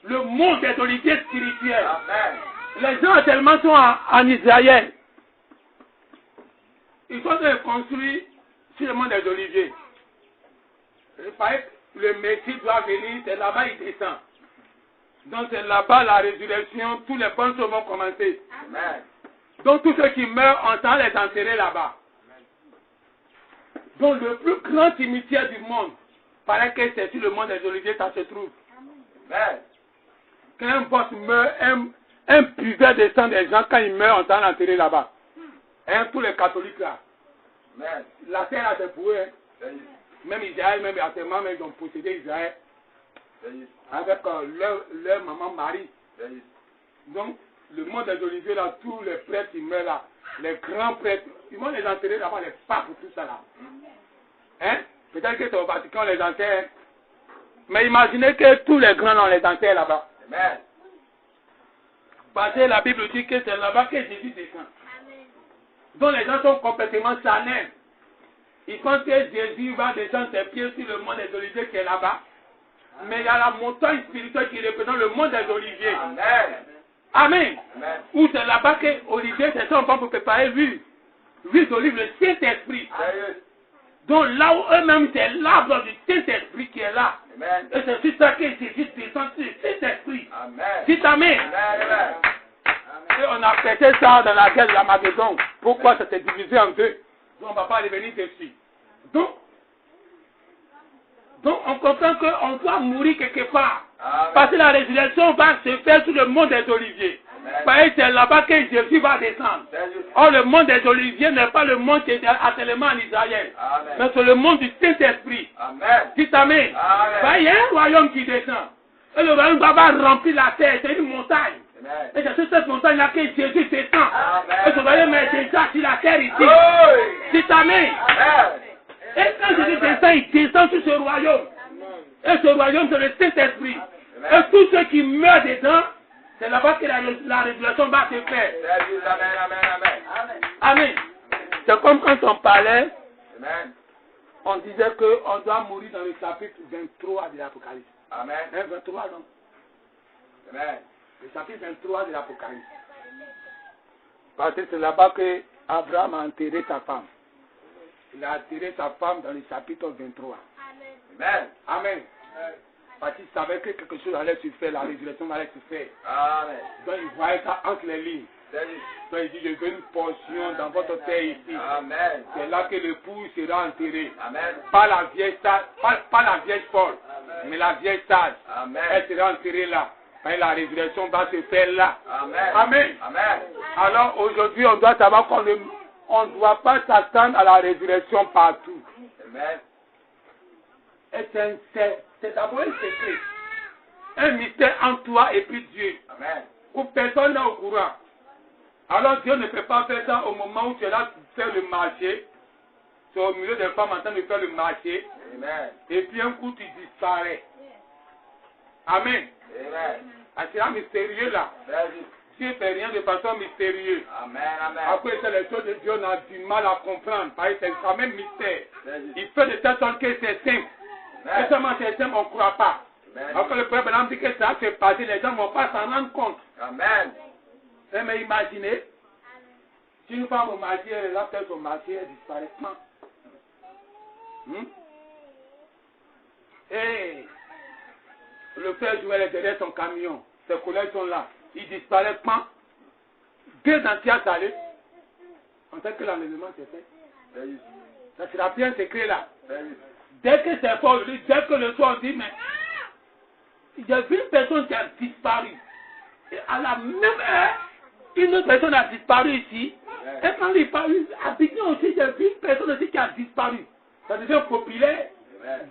Le mont des Oliviers spirituel. Amen. Les gens tellement sont en Israël. Ils sont construits sur le mont des Oliviers. Il paraît que le Messie doit venir, c'est là-bas il descend. Donc c'est là-bas la résurrection, tous les bonnes choses vont commencer. Amen. Donc tous ceux qui meurent, on tend les enterrer là-bas. Donc le plus grand cimetière du monde, paraît que c'est sur le mont des Oliviers, ça se trouve. Amen. Quand un boss meurt, un privé descend des gens, quand ils meurent, on tend l'enterrer là-bas. Hein, tous les catholiques là. Amen. La terre a des bouées. Hein. Sérieux. Même Israël, même actuellement, ils ont possédé Israël Sérieux. avec leur maman Marie. Sérieux. Donc, le monde des Oliviers là, tous les prêtres qui meurent là, les grands prêtres, ils vont les enterrer là-bas, les papes, tout ça là. Hein? Peut-être que c'est au Vatican, on les enterre. Mais imaginez que tous les grands, on les enterre là-bas. Amen. Parce que la Bible dit que c'est là-bas que Jésus descend. Donc les gens sont complètement salés. Ils pensent que Jésus va descendre ses pieds sur le mont des Oliviers qui est là-bas. Mais il y a la montagne spirituelle qui représente le mont des Oliviers. Amen. Amen. Amen. Où c'est là-bas que Olivier, c'est ça on prend pour préparer l'huile. L'huile d'olive, le Saint-Esprit. Sérieux. Donc là où eux-mêmes, c'est l'arbre du Saint-Esprit qui est là. Amen. Et c'est sur ça que Jésus descend sur le Saint-Esprit. Amen. Dites Amen. Amen. Et on a prêté ça dans la guerre de la Macédoine. Pourquoi ça s'est divisé en deux? Donc on ne va pas revenir dessus. Donc on comprend qu'on doit mourir quelque part. Amen. Parce que la résurrection va se faire sur le mont des Oliviers. Parce que c'est là-bas que Jésus va descendre. Sérieux. Or le mont des Oliviers n'est pas le mont qui est actuellement en Israël. Amen. Mais c'est le mont du Saint-Esprit. Amen. Dites Amen. Amen. Ben, il y a un royaume qui descend. Et le royaume va remplir la terre. C'est une montagne. Amen. Amen. Et c'est sur cette montagne-là que Jésus descend. Amen. Et ce royaume est déjà sur la terre ici. Glory. C'est amen. Amen. Et quand Jésus descend, il descend sur ce royaume. Et ce royaume, c'est le Saint-Esprit. Et tous ceux qui meurent dedans, c'est là-bas que la résurrection va se faire. Amen. Amen. Amen. Amen. C'est comme quand on parlait, Amen. on disait qu'on doit mourir dans le chapitre 23 de l'Apocalypse. Amen. 23, non? Amen. Le chapitre 23 de l'Apocalypse. Parce que c'est là-bas que Abraham a enterré sa femme. Il a enterré sa femme dans le chapitre 23. Amen. Amen. Parce qu'il savait que quelque chose allait se faire, la résurrection allait se faire. Amen. Donc il voyait ça entre les lignes. Salut. Donc il dit, je veux une portion dans votre terre ici. Amen. C'est là que l'époux sera enterré. Amen. Pas la vieille sage, pas la vieille folle, mais la vieille sage. Amen. Elle sera enterrée là. Et la résurrection va se faire là. Amen. Amen. Amen. Alors aujourd'hui, on doit savoir qu'on ne doit pas s'attendre à la résurrection partout. Amen. Et c'est d'abord un secret. Un mystère entre toi et puis Dieu. Amen. Où personne n'est au courant. Alors Dieu ne peut pas faire ça au moment où tu es là pour faire le marché. C'est au milieu des femmes en train de faire le marché. Amen. Et puis un coup tu disparais. Amen. Amen. Ah, c'est un mystérieux là. Salut. Dieu ne fait rien de façon mystérieuse. Amen. Amen. Après, c'est les choses de Dieu, on a du mal à comprendre. Parce que c'est quand même mystère. Salut. Il fait de telle sorte que c'est simple. Amen. Et seulement c'est simple, on ne croit pas. Amen. Alors que le problème dit que ça s'est passé, les gens ne vont pas s'en rendre compte. Amen. Mais imaginez, si une femme au marché, elle est là, peut-être au marché, elle disparaît. Et le frère Joël est derrière son camion, ses collègues sont là, il disparaît pas. Deux entiers salés, on sait que l'enlèvement s'est fait. Salut. Ça sera bien secret là. Salut. Dès que c'est fort, dès que le soir on dit, mais il y a une personne qui a disparu. Et à la même heure, une autre personne a disparu ici. Et quand il parle, habitué aussi, il y a une personne aussi qui a disparu. Ça devient populaire.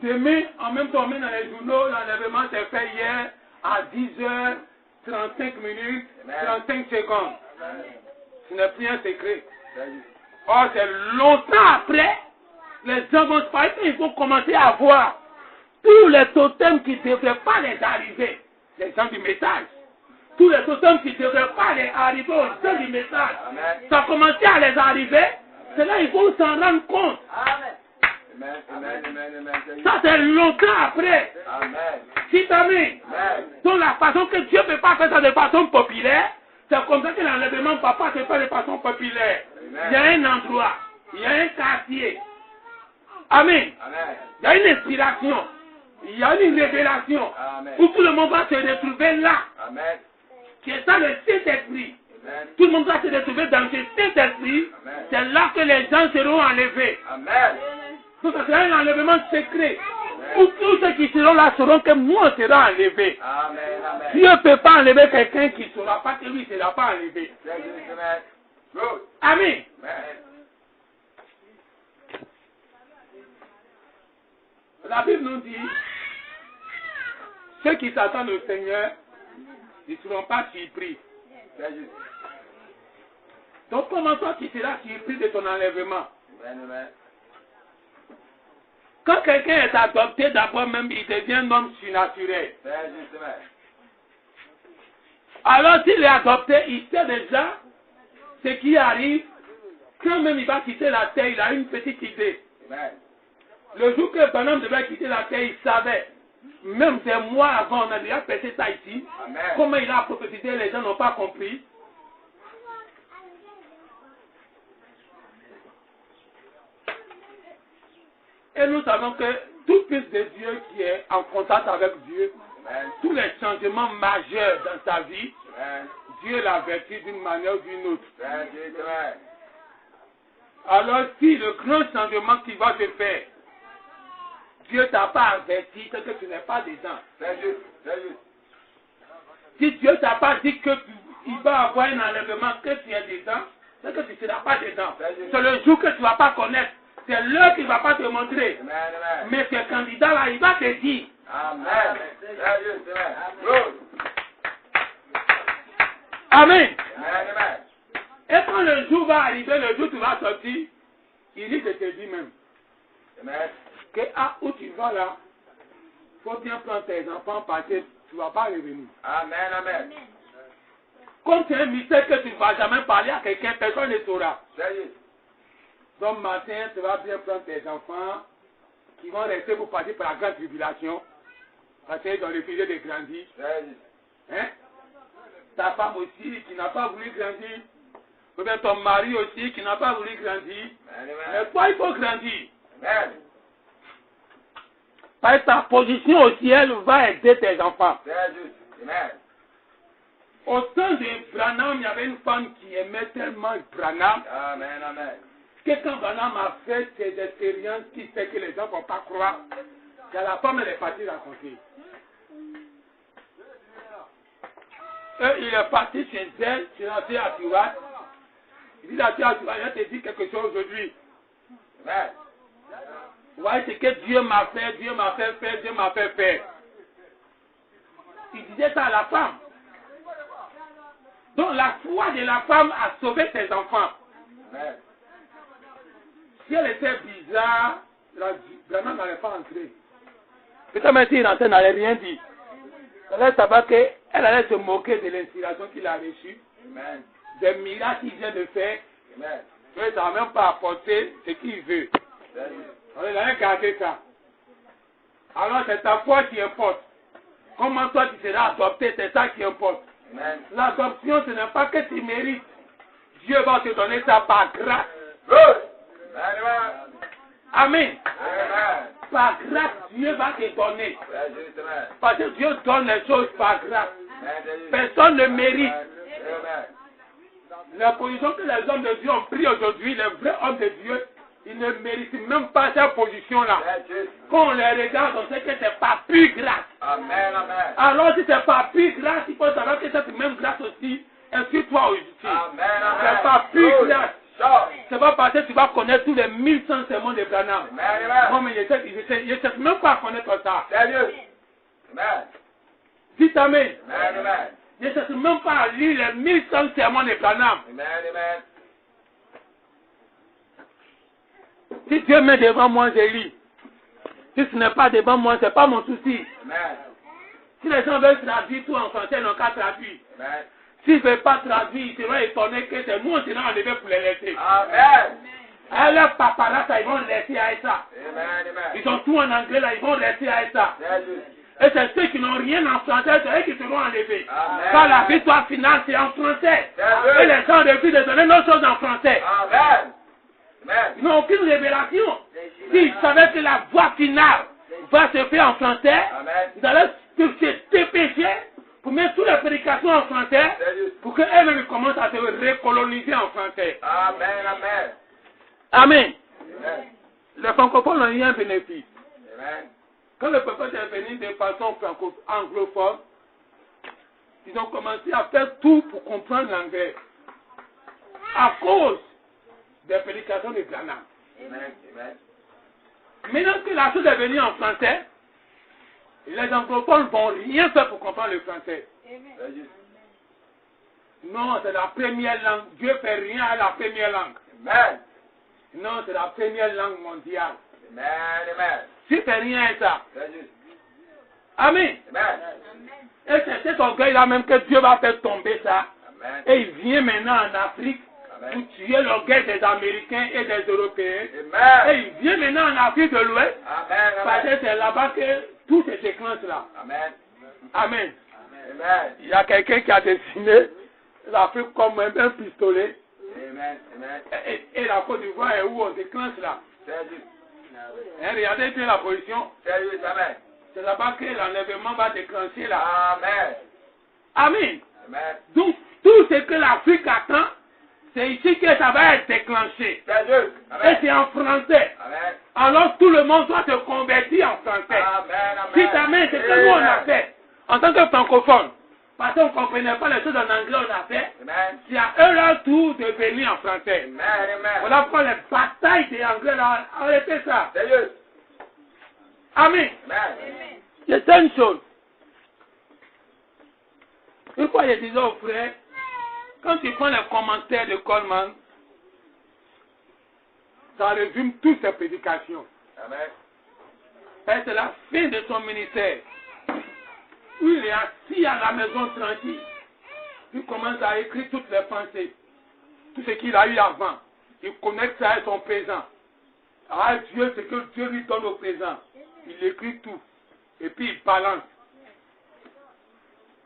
Demain, en même temps, on met dans les journaux, l'enlèvement s'est fait hier à 10h35 minutes, 35 secondes. Ce n'est plus un secret. Salut. Or, c'est longtemps après, les gens vont se parler et ils vont commencer à voir tous les totems qui ne devraient pas les arriver. Les gens du message. Tous les totems qui ne devraient pas les arriver aux gens du message. Amen. Ça a commencé à les arriver. C'est là qu'ils vont s'en rendre compte. Amen. Amen. Amen. Amen. Amen. Salut. Ça, c'est longtemps après. Amen. Si tu as mis. Amen. Donc, la façon que Dieu ne peut pas faire ça de façon populaire, c'est comme ça que l'enlèvement ne peut pas se faire de façon populaire. Il y a un endroit, il y a un quartier. Amen. Amen. Il y a une inspiration, il y a une révélation Amen. où tout le monde va se retrouver là. Amen. Qui est ça le Saint-Esprit. Amen. Tout le monde va se retrouver dans ce Saint-Esprit. Amen. C'est là que les gens seront enlevés. Amen. Donc ça sera un enlèvement secret. Où tous ceux qui seront là sauront que moi sera enlevé. Amen. Amen. Dieu ne peut pas enlever quelqu'un qui ne saura pas que lui ne sera pas enlevé. Salut. Amen. Good. Amen. Amen. La Bible nous dit, ceux qui s'attendent au Seigneur ne seront pas surpris. Salut. Donc comment toi tu seras surpris de ton enlèvement? Amen. Amen. Quand quelqu'un est adopté, d'abord même, il devient un homme surnaturel. Salut. Amen. Alors s'il est adopté, il sait déjà ce qui arrive. Quand même il va quitter la terre, il a une petite idée. Amen. Le jour que Branham devait quitter la terre, il savait. Même des mois avant, on a déjà passé ça ici. Amen. Comment il a prophétisé, les gens n'ont pas compris. Et nous savons que tout fils de Dieu qui est en contact avec Dieu, Amen. tous les changements majeurs dans sa vie, Amen. Dieu l'avertit d'une manière ou d'une autre. Salut. Amen. Alors si le grand changement qui va se faire, Dieu t'a pas averti, c'est que tu n'es pas dedans. Salut. Salut. Si Dieu t'a pas dit que il va avoir un enlèvement, que tu es dedans, c'est que tu ne seras pas dedans. C'est le jour que tu ne vas pas connaître. C'est l'heure qu'il ne va pas te montrer. Amen. Amen. Mais ce candidat-là, il va te dire. Amen. Salut. Amen. Good. Amen. Amen, amen. Et quand le jour va arriver, le jour où tu vas sortir, il dit, je te dis même, Amen. que où tu vas là, il faut bien prendre tes enfants parce que tu ne vas pas revenir. Amen, amen. Comme c'est un mystère que tu ne vas jamais parler à quelqu'un, personne ne saura. Sérieux. Donc matin, tu vas bien prendre tes enfants qui vont rester pour passer par la grande tribulation. Parce qu'ils ont refusé de grandir. Sérieux. Hein? Ta femme aussi qui n'a pas voulu grandir. Ou bien ton mari aussi qui n'a pas voulu grandir. Amen, Mais amen. toi, il faut grandir. Amen. Parce que ta position au ciel va aider tes enfants. Sérieux. Amen. Au sein de Branham, il y avait une femme qui aimait tellement Branham Amen, amen. que quand Branham a fait ses expériences qui fait que les gens ne vont pas croire, que la femme elle est partie raconter. Et il est parti chez elle, chez la fille à Tiwat. Il dit la fille à Tiwat, je te dis quelque chose aujourd'hui. Amen. Vous voyez ce que Dieu m'a fait, Dieu m'a fait faire, Dieu m'a fait faire. Il disait ça à la femme. Donc la foi de la femme a sauvé ses enfants. Amen. Si elle était bizarre, Branham n'allait pas entrer. Peut-être même s'il rentrait, n'allait rien dire. Elle allait savoir qu'elle allait se moquer de l'inspiration qu'il a reçue, Amen. des miracles qu'il vient de faire. Amen. Et ça n'a même pas apporté ce qu'il veut. Sérieux. Alors il allait garder ça. Alors c'est ta foi qui importe. Comment toi tu seras adopté, c'est ça qui importe. Amen. L'adoption, ce n'est pas que tu mérites. Dieu va te donner ça par grâce. Good. Amen. Amen. Amen. Par grâce, Dieu va te donner. Sérieux, amen. Parce que Dieu donne les choses par grâce. Amen. Personne ne mérite. Amen. La position que les hommes de Dieu ont pris aujourd'hui, les vrais hommes de Dieu, ils ne méritent même pas cette position-là. Sérieux. Quand on les regarde, on sait que ce n'est pas plus grâce. Amen, amen. Alors si ce n'est pas plus grâce, il faut savoir que cette même grâce aussi est sur toi aujourd'hui. Amen, Ce n'est amen. pas plus Good. grâce. Sure. C'est pas parce que tu vas connaître tous les 1100 sermons de Branham. Amen, Non, amen. mais je ne sais même pas connaître ça. Sérieux. Amen. Dites Amen. Amen, amen. Je ne sais même pas lire les 1100 sermons de Branham. Amen, amen. Si Dieu met devant moi, je lis. Si ce n'est pas devant moi, ce n'est pas mon souci. Amen. Si les gens veulent traduire tout en français, ils n'ont qu'à traduire. Amen. S'ils ne veulent pas traduire, ils seront étonnés que c'est nous qui serons enlevés pour les laisser. Amen. Alors, leurs paparazzi, ils vont laisser à ça. Amen, amen. Ils ont tout en anglais là, ils vont laisser à ça. Sérieux. Et c'est ceux qui n'ont rien en français, c'est eux qui seront enlevés. Amen. Quand la victoire finale, c'est en français. Sérieux. Et les gens refusent de donner nos choses en français. Amen. Amen. Ils n'ont aucune révélation. S'ils savaient que la voix finale va se faire en français, Amen. ils allaient se dépêcher pour mettre toutes les prédications en français, Sérieux. pour qu'eux-mêmes commencent à se recoloniser en français. Amen, amen. Amen. Amen. Les francophones n'ont rien bénéfice. Amen. Quand le peuple est venu de façon anglophone, ils ont commencé à faire tout pour comprendre l'anglais. À cause des prédications de Branham. Amen. Amen. Maintenant que la chose est venue en français, les anglophones ne vont rien faire pour comprendre le français. Sérieux. Non, c'est la première langue. Dieu ne fait rien à la première langue. Amen. Non, c'est la première langue mondiale. Amen, amen. Tu ne fais rien à ça. Sérieux. Amen. Amen. Et c'est cet orgueil-là même que Dieu va faire tomber ça. Amen. Et il vient maintenant en Afrique pour Amen. tuer l'orgueil des Américains et des Européens. Et Amen. il vient maintenant en Afrique de l'Ouest Amen. parce que Amen. c'est là-bas que tout se déclenche là. Amen. Amen. Amen. Il y a quelqu'un qui a dessiné l'Afrique comme un pistolet. Amen. Amen. Et la Côte d'Ivoire est où on déclenche là. Sérieux. Hein, regardez bien la position. Sérieux. Amen. C'est là-bas que l'enlèvement va déclencher là. Amen. Amen. Amen. Donc tout ce que l'Afrique attend, c'est ici que ça va être déclenché. Sérieux. Et Amen. c'est en français. Amen. Alors tout le monde doit se convertir en français. Amen. Si ta main, c'est ce que nous on a fait. En tant que francophone, parce qu'on ne comprenait pas les choses en anglais, on a fait. Amen. C'est à eux là tout de venir en français. Amen. Amen. Voilà pourquoi les batailles des anglais là, arrêtez ça. Sérieux. Amen. Amen. C'est une chose. Une fois, je disais aux frères, Quand tu prends les commentaires de Coleman, ça résume toutes ses prédications. Amen. Et c'est la fin de son ministère. Où il est assis à la maison tranquille. Il commence à écrire toutes les pensées. Tout ce qu'il a eu avant. Il connecte ça à son présent. À Dieu, ce que Dieu lui donne au présent. Il écrit tout. Et puis il balance.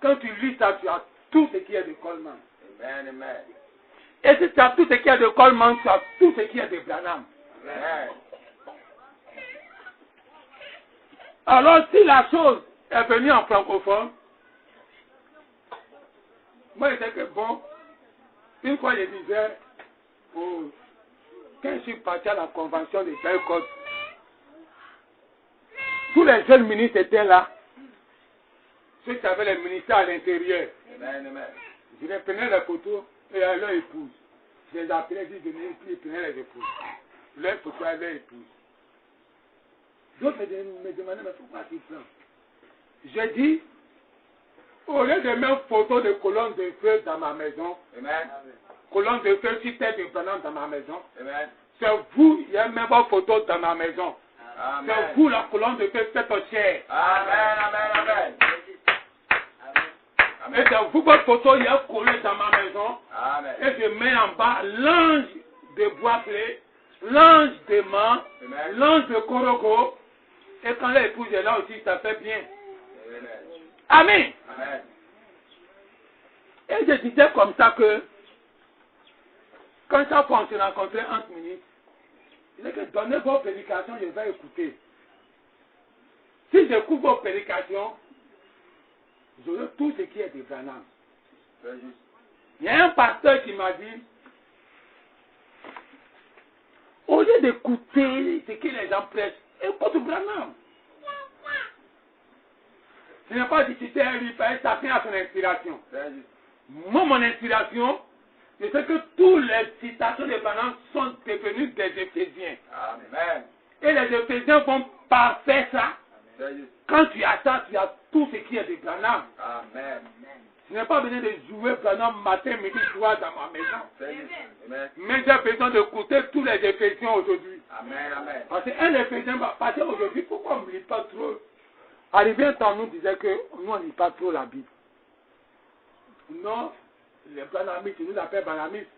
Quand tu lis ça, tu as tout ce qui est de Coleman. Amen. Amen. Et si tu as tout ce qui est de Coleman, tu as tout ce qui est de Branham. Amen. Alors si la chose est venue en francophone, moi je sais que bon, une fois je disais, quand je suis parti à la convention de Bellecote, tous les jeunes ministres étaient là. Ceux qui avaient les ministères à l'intérieur. Amen. Amen. Je les prenais les photos et à leur épouse. Je les appelais, je disais, ils prenaient les épouses. Leur photo à leur épouse. D'autres me demandaient, mais pourquoi tu prends? J'ai dit, au lieu de mettre photo de colonne de feu dans ma maison, Amen. colonne de feu sur tête de Branham dans ma maison, Amen. c'est vous, il y a même pas photo dans ma maison. Amen. C'est vous la colonne de feu faite au chair. Amen. Amen. Amen. Et c'est vous votre photo, il y a collé dans ma maison. Amen. Et je mets en bas l'ange de bois-clé, l'ange de man, Amen. l'ange de Korogo. Et quand l'épouse est là aussi, ça fait bien. Amen. Amen. Amen. Et je disais comme ça que, quand chaque fois on se rencontrait entre ministres, je disais que donnez vos prédications, je vais écouter. Si j'écoute vos prédications, j'aurai tout ce qui est de Branham. C'est juste. Il y a un pasteur qui m'a dit, au lieu d'écouter ce que les gens prêchent, écoute Branham. Ce n'est pas discuter un livre, chacun a son inspiration. C'est juste. Moi, mon inspiration, je sais que toutes les citations de Branham sont devenues des Éphésiens. Amen. Et les Éphésiens font parfait ça. C'est juste. Quand tu as ça, tu as tout ce qui est de Branham. Amen. Je n'ai pas besoin de jouer Branham matin, midi, soir dans ma maison. C'est juste. Amen. Mais j'ai besoin d'écouter tous les Éphésiens aujourd'hui. Amen. Amen. Parce qu'un Éphésien va passer aujourd'hui, pourquoi on ne lit pas trop? Arrivé un temps, on nous disait que nous, on ne lit pas trop la Bible. Non, les Branhamistes, ils nous appellent Branhamistes.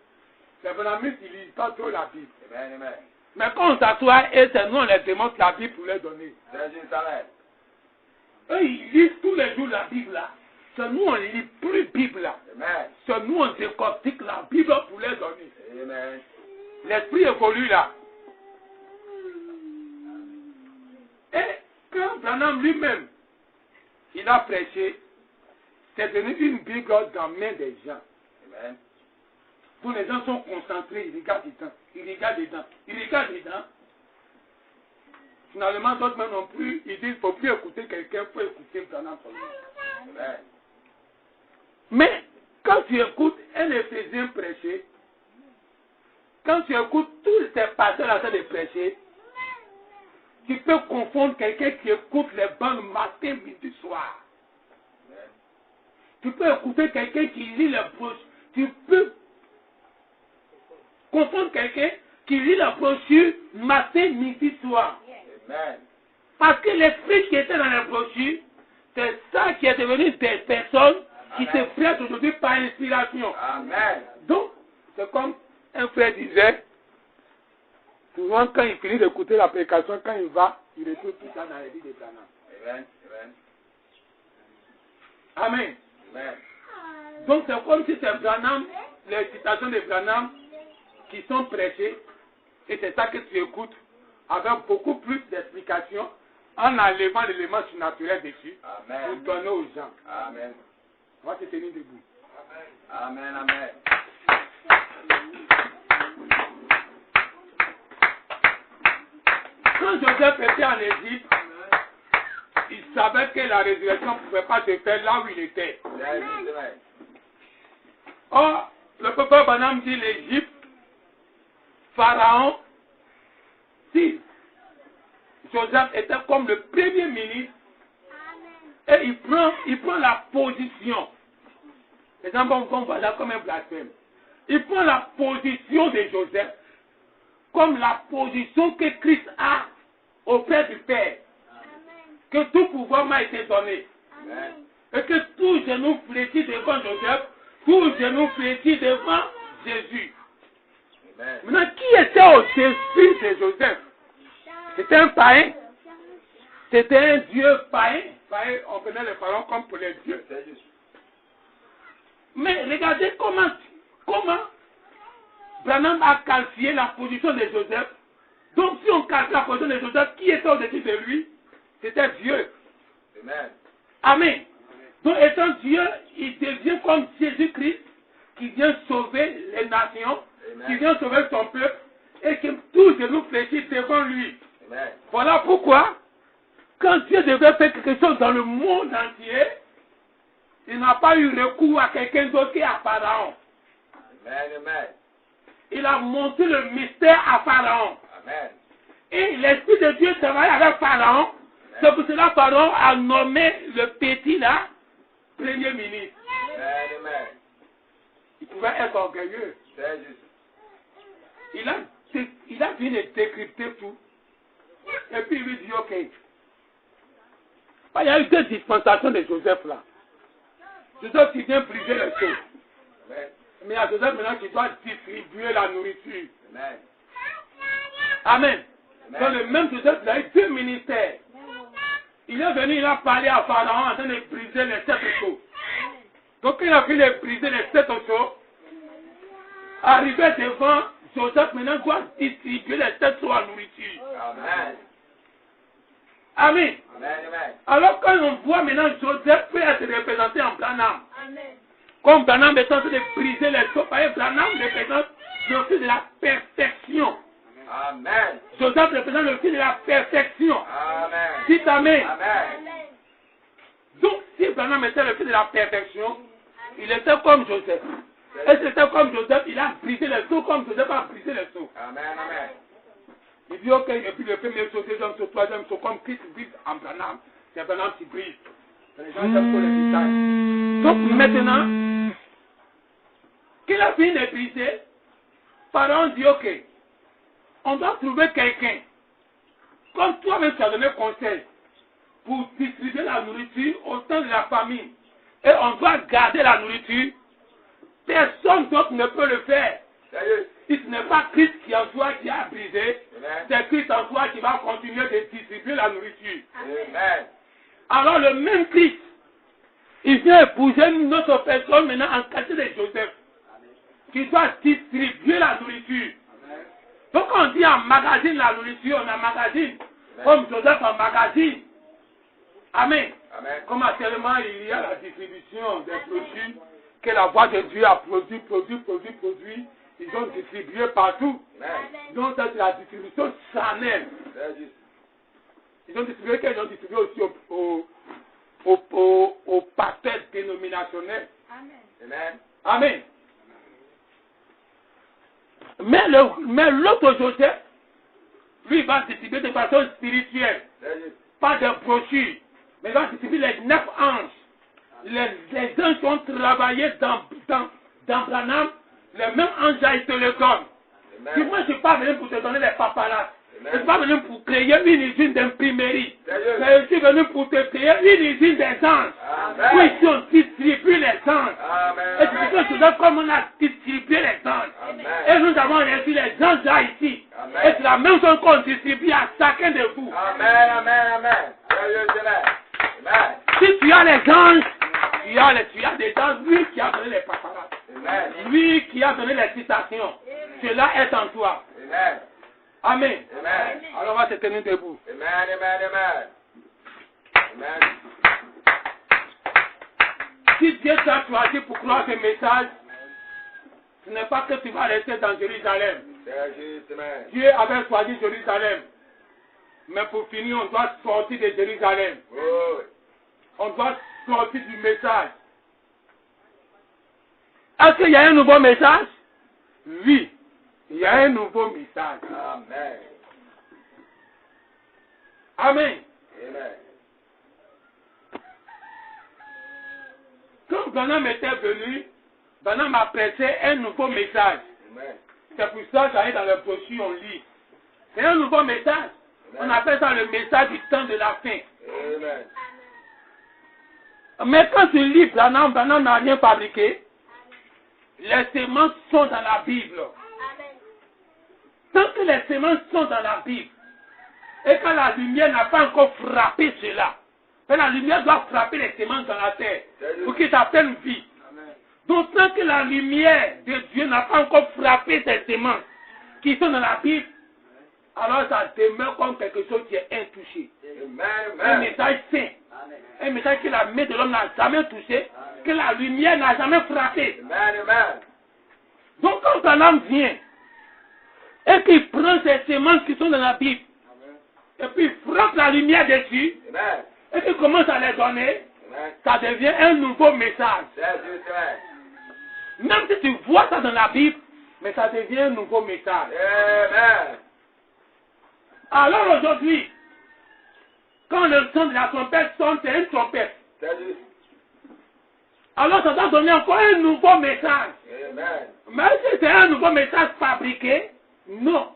Les Branhamistes, ils ne lisent pas trop la Bible. Amen. Amen. Mais quand on s'assoit et c'est nous, on leur démontre la Bible pour leur donner. C'est juste. Amen. Eux, ils lisent tous les jours la Bible là. C'est nous, on ne lit plus la Bible là. Amen. C'est nous, on décortique la Bible pour leur donner. Amen. L'esprit évolue là. Et quand Branham lui-même, il a prêché, c'est devenu une Bible dans la main des gens. Amen. Tous les gens sont concentrés, ils regardent dedans, ils regardent dedans, ils regardent dedans. Finalement, d'autres même non plus, ils disent qu'il ne faut plus écouter quelqu'un, il faut écouter Branham seulement. Amen. Mais quand tu écoutes un Éphésien prêcher, quand tu écoutes tous ces pasteurs en train de prêcher, tu peux confondre quelqu'un qui écoute les bandes matin, midi, soir. Amen. Tu peux écouter quelqu'un qui lit les brochures. Tu peux confondre quelqu'un qui lit la brochure matin, midi, soir. Amen. Parce que l'esprit qui était dans la brochure, c'est ça qui est devenu des personnes qui se prêtent aujourd'hui par inspiration. Amen. Donc, c'est comme un frère disait, souvent quand il finit d'écouter la prédication, quand il va, il retrouve tout ça dans les vies de Branham. Amen. Amen. Amen. Amen. Donc c'est comme si c'est Branham, les citations de Branham qui sont prêchées, et c'est ça que tu écoutes avec beaucoup plus d'explications en enlevant l'élément surnaturel dessus pour Amen. donner aux gens. Amen. On va se tenir debout. Amen. Amen. Quand Joseph était en Égypte, il savait que la résurrection ne pouvait pas se faire là où il était. C'est juste. Amen. Or, le peuple Branham dit l'Égypte, Pharaon, si Joseph était comme le premier ministre, et il prend la position. Les gens vont voir ça comme un blasphème. Il prend la position de Joseph comme la position que Christ a auprès du Père. Que tout pouvoir m'a été donné. Amen. Et que tout genou fléchit devant Joseph, tout genou fléchit devant Jésus. Amen. Maintenant, qui était au-dessus de Joseph? C'était un païen. C'était un dieu païen. Païen, on connaît les pharaons comme pour les dieux. C'est juste. Mais regardez comment Branham a qualifié la position de Joseph. Donc si on qualifie la position de Joseph, qui était au-dessus de lui? C'était Dieu. Amen. Amen. Donc étant Dieu, il devient comme Jésus-Christ qui vient sauver les nations, Amen. qui vient sauver son peuple et que tout genou fléchit devant lui. Amen. Voilà pourquoi, quand Dieu devait faire quelque chose dans le monde entier, il n'a pas eu recours à quelqu'un d'autre qu'à Pharaon. Amen. Amen. Il a montré le mystère à Pharaon. Amen. Et l'Esprit de Dieu travaille avec Pharaon. C'est pour cela que Pharaon a nommé le petit là, premier ministre. Amen. Amen. Il pouvait être orgueilleux. C'est juste. Il a fini de décrypter tout. Et puis il lui dit, ok. Il y a eu deux dispensations de Joseph là. Joseph qui vient briser les choses. Amen. Mais il y a Joseph maintenant qui doit distribuer la nourriture. Amen. Amen. Amen. Dans le même Joseph, il a eu deux ministères. Il est venu, il a parlé à Pharaon en train de briser les sept eaux. Donc il a fini de briser les sept eaux. Arrivé devant Joseph, maintenant doit distribuer les sept eaux à nourriture. Amen. Amen. Amen. Amen. Alors quand on voit maintenant Joseph peut être représenté en Branham. Amen. Comme Branham est en train de briser les eaux, Branham représente le fils de la perfection. Amen. Joseph représente le fils de la perfection. Amen. Dites Amen. Amen. Donc, si Branham était le fils de la perfection, il était comme Joseph. Et s'il était comme Joseph, il a brisé les seaux comme Joseph a brisé les seaux. Amen. Amen. Il dit, ok, et puis le premier saut, deuxième saut, troisième saut, comme Christ brise en Branham, c'est Branham qui brise. Les gens aiment pour les détails. Donc maintenant, qu'il a fini de briser, Pharaon dit, ok, on doit trouver quelqu'un, comme toi-même tu as donné conseil, pour distribuer la nourriture au temps de la famine. Et on doit garder la nourriture. Personne d'autre ne peut le faire. C'est juste. Si ce n'est pas Christ qui en toi qui a brisé, Amen. c'est Christ en toi qui va continuer de distribuer la nourriture. Amen. Alors le même Christ, il vient épouser une autre personne maintenant en qualité de Joseph, qui doit distribuer la nourriture. Donc on dit en magazine la nourriture, on emmagasine, comme Joseph en magazine. Amen. Amen. Comme actuellement il y a la distribution des produits que la voix de Dieu a produit. Ils ont distribué partout. Amen. Donc ça c'est la distribution charnelle. C'est juste. Ils ont distribué aussi aux pasteurs dénominationnels. Amen. Amen. Mais l'autre Joseph, lui, va distribuer de façon spirituelle. C'est juste. Pas de brochures. Mais il va distribuer les 9 anges. Les anges qui ont travaillé dans Branham, les mêmes anges là, ils te le donnent. Amen. Puis moi, je ne suis pas venu pour te donner les paparazzi. Amen. Je ne suis pas venu pour créer une usine d'imprimerie. Sérieux? Mais je suis venu pour te créer une usine des anges. Amen. Où ici on distribue les anges. Amen. Et c'est quelque chose comme on a distribué les anges. Amen. Et nous avons reçu les anges là ici. Amen. Et c'est la même chose qu'on distribue à chacun de vous. Amen. Amen. Amen. Sérieux, c'est là. Amen. Si tu as les anges, tu as des anges, lui qui a donné les paparazzi. Amen. Lui qui a donné les citations. Cela est en toi. Amen. Amen. Amen. Alors on va se tenir debout. Amen. Amen. Amen. Amen. Si Dieu t'a choisi pour croire ce message, ce n'est pas que tu vas rester dans Jérusalem. C'est juste. Amen. Dieu avait choisi Jérusalem. Mais pour finir, on doit sortir de Jérusalem. Oh. On doit sortir du message. Est-ce qu'il y a un nouveau message? Oui, il y a un nouveau message. Amen. Amen. Amen. Quand Branham était venu, Branham m'a prêté un nouveau message. Amen. C'est pour ça que j'allais dans le brochure, on lit. C'est un nouveau message. On appelle ça le message du temps de la fin. Amen. Mais quand tu lis Branham n'a rien fabriqué. Les semences sont dans la Bible. Amen. Tant que les semences sont dans la Bible, et quand la lumière n'a pas encore frappé cela, quand la lumière doit frapper les semences dans la terre, pour qu'ils s'appellent vie. Donc tant que la lumière de Dieu n'a pas encore frappé ces semences qui sont dans la Bible, alors ça demeure comme quelque chose qui est intouché. Un message saint. Un message que la main de l'homme n'a jamais touché, que la lumière n'a jamais frappé. Donc quand Branham vient et qu'il prend ces semences qui sont dans la Bible, et puis il frappe la lumière dessus, et qu'il commence à les donner, ça devient un nouveau message. Même si tu vois ça dans la Bible, mais ça devient un nouveau message. Alors aujourd'hui, quand le son de la trompette sonne, c'est une trompette. Alors ça doit donner encore un nouveau message. Mais si c'est un nouveau message fabriqué, non.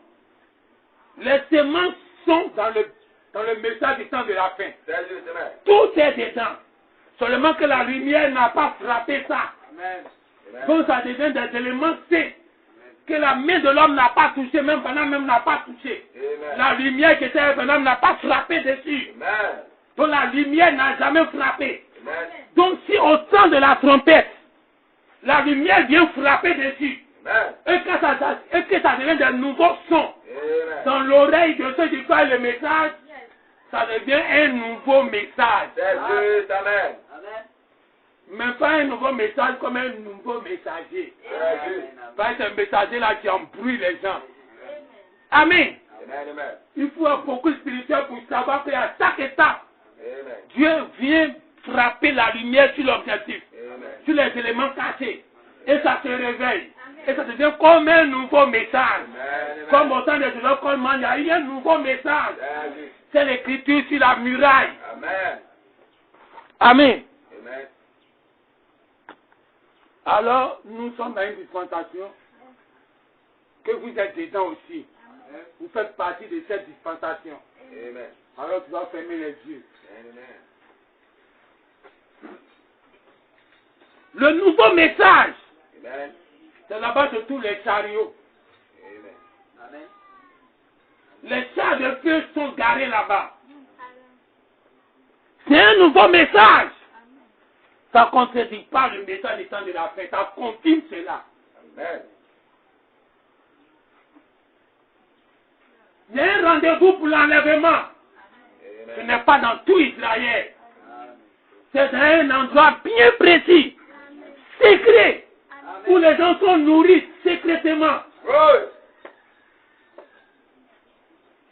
Les semences sont dans le message du temps de la fin. Tout est dedans. Seulement que la lumière n'a pas frappé ça. Donc ça devient des éléments sains que la main de l'homme n'a pas touché, même pendant même n'a pas touché. La lumière qui était pendant n'a pas frappé dessus. Donc la lumière n'a jamais frappé. Donc si au temps de la trompette, la lumière vient frapper dessus, et que ça devient de nouveaux sons dans l'oreille de ceux qui parlent le message, ça devient un nouveau message. Mais pas un nouveau message comme un nouveau messager. Pas un messager là qui embrouille les gens. Amen. Il faut être beaucoup spirituel pour savoir qu'à chaque étape, Dieu vient frapper la lumière sur l'objectif, sur les éléments cachés. Et ça se réveille. Et ça devient comme un nouveau message. Comme au temps de Jésus, il y a eu un nouveau message. C'est l'écriture sur la muraille. Amen. Alors, nous sommes dans une dispensation que vous êtes dedans aussi. Vous faites partie de cette dispensation. Alors, tu dois fermer les yeux. Le nouveau message, c'est là-bas de tous les chariots. Les chars de feu sont garés là-bas. C'est un nouveau message. Ça ne contredit pas le message du temps de la fin. Ça confirme cela. Il y a un rendez-vous pour l'enlèvement. Ce n'est pas dans tout Israël. C'est dans un endroit bien précis, secret, où les gens sont nourris secrètement.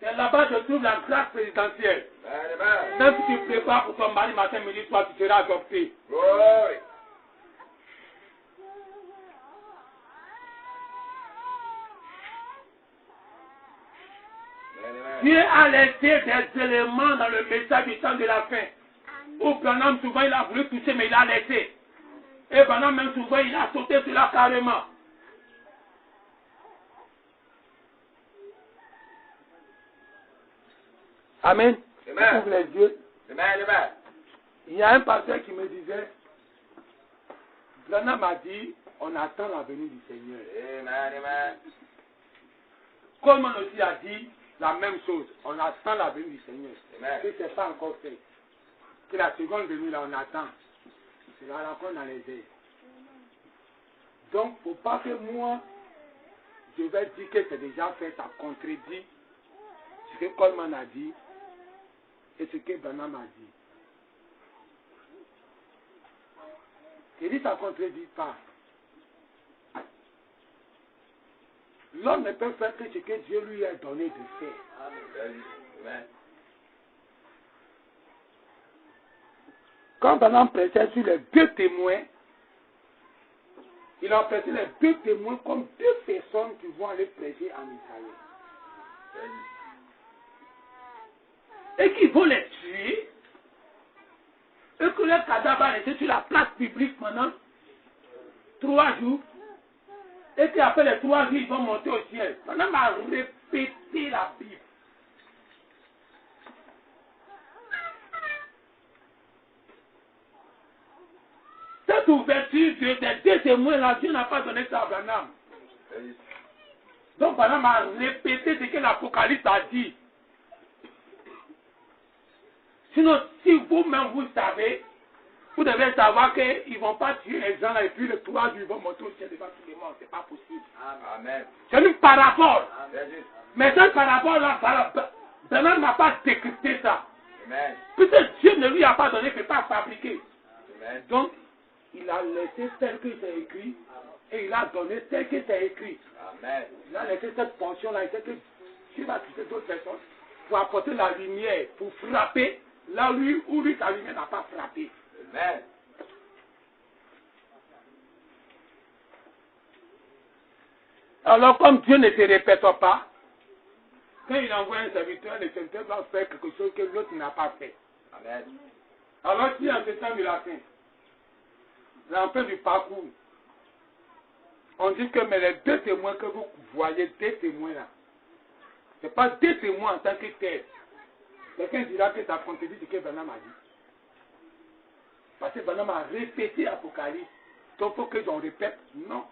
C'est là-bas que se trouve la grâce présidentielle. Même si tu prépares pour ton mari matin, midi, soir, tu seras adopté. Dieu a laissé des éléments dans le message du temps de la fin. Où Branham souvent il a voulu toucher, mais il a laissé. Et Branham même souvent il a sauté sur là carrément. Amen. Ouvre les yeux. Il y a un pasteur qui me disait, Branham a dit, on attend la venue du Seigneur. Coleman aussi a dit la même chose, on attend la venue du Seigneur. Que ce n'est pas encore fait. Que la seconde venue là, on attend. C'est la rencontre dans les airs. Donc, il ne faut pas que moi, je vais dire que c'est déjà fait, ça contredit ce que Coleman a dit et ce que Branham a dit. Il dit ça ne contredit pas. L'homme ne peut faire que ce que Dieu lui a donné de faire. Amen. Quand Branham prêchait sur les deux témoins, il a prêché les deux témoins comme deux personnes qui vont aller prêcher en Israël. Et qui vont les tuer, et que leur cadavre est sur la place publique maintenant. 3 jours. Et puis après les 3 jours, ils vont monter au ciel. Branham a répété la Bible. Cette ouverture des 2 témoins-là, Dieu n'a pas donné ça à Branham. Donc Branham a répété ce que l'Apocalypse a dit. Sinon, si vous-même vous savez, vous devez savoir qu'ils ne vont pas tuer les gens là et puis le 3 jours, ils vont monter au ciel devant tout le monde. Ce n'est pas possible. Amen. C'est une parabole. Amen. Mais cette parabole-là, Branham n'a pas décrypté ça. Amen. Puisque Dieu ne lui a pas donné, il ne peut pas fabriquer. Amen. Donc, il a laissé tel que c'est écrit et il a donné tel que c'est écrit. Amen. Il a laissé cette fonction-là. Il sait que Dieu va quitter d'autres personnes pour apporter la lumière, pour frapper là où lui sa lumière n'a pas frappé. Amen. Alors, comme Dieu ne se répète pas, quand il envoie un serviteur, le serviteur doit faire quelque chose que l'autre n'a pas fait. Amen. Alors, si en ce temps du latin, en fin du parcours, on dit que mais les 2 témoins que vous voyez, 2 témoins là, ce n'est pas 2 témoins en tant que tel. Quelqu'un dira que ça contredit ce que Branham a dit. Parce que Branham a répété l'Apocalypse. Donc il faut que j'en répète. Non.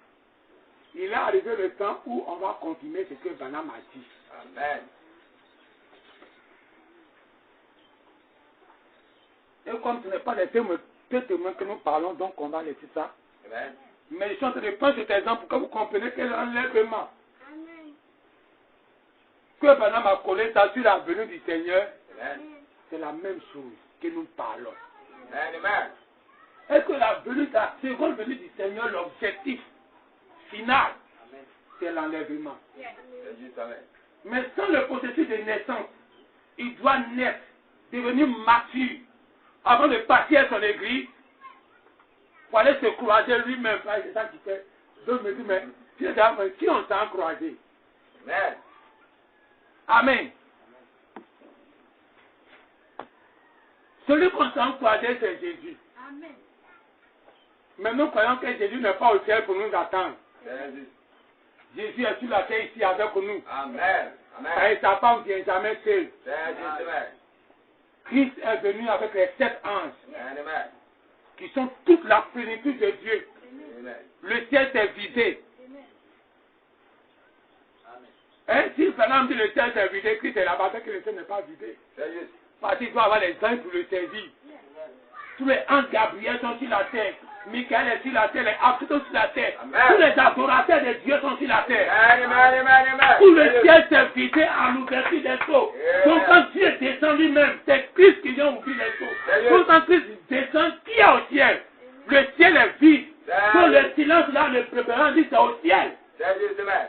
Il est arrivé le temps où on va confirmer ce que Branham a dit. Amen. Et comme ce n'est pas les 2 témoins que nous parlons, donc on va laisser ça. Amen. Mais je suis en train de prendre cet exemple pour que vous compreniez quel enlèvement. Amen. Que Branham a collé ça sur la venue du Seigneur, Amen. c'est la même chose que nous parlons. Amen. Est-ce que la seconde venue du Seigneur, l'objectif final, c'est l'enlèvement. C'est juste Amen. Mais sans le processus de naissance, il doit naître, devenir mature, avant de partir à son église, pour aller se croiser lui-même. C'est ça qui fait. Donc je me dis, mais qui on s'en croisé? Amen. Amen. Celui qu'on s'en croisé, c'est Jésus. Amen. Mais nous croyons que Jésus n'est pas au ciel pour nous attendre. C'est juste. Jésus est sur la terre ici avec nous. Amen. Amen. Et sa femme vient jamais seule. C'est juste Amen. Christ est venu avec les 7 anges, Amen. qui sont toute la plénitude de Dieu. Amen. Le ciel s'est vidé. Et si Branham dit le ciel s'est vidé, Christ est là-bas, que le ciel n'est pas vidé. C'est juste. Parce qu'il doit avoir les anges pour le servir. Tous les anges Gabriel sont sur la terre. Michael est sur la terre, les archanges sont sur la terre. Amen. Tous les adorateurs de Dieu sont sur la terre. Amen. Tout le ciel s'est vidé à l'ouverture des eaux. Donc quand Dieu descend lui-même, c'est Christ qui vient ouvrir les eaux. Donc quand Christ descend, qui est au ciel? Le ciel est vide. Donc le silence là, le préparant dit c'est au ciel. C'est juste Amen.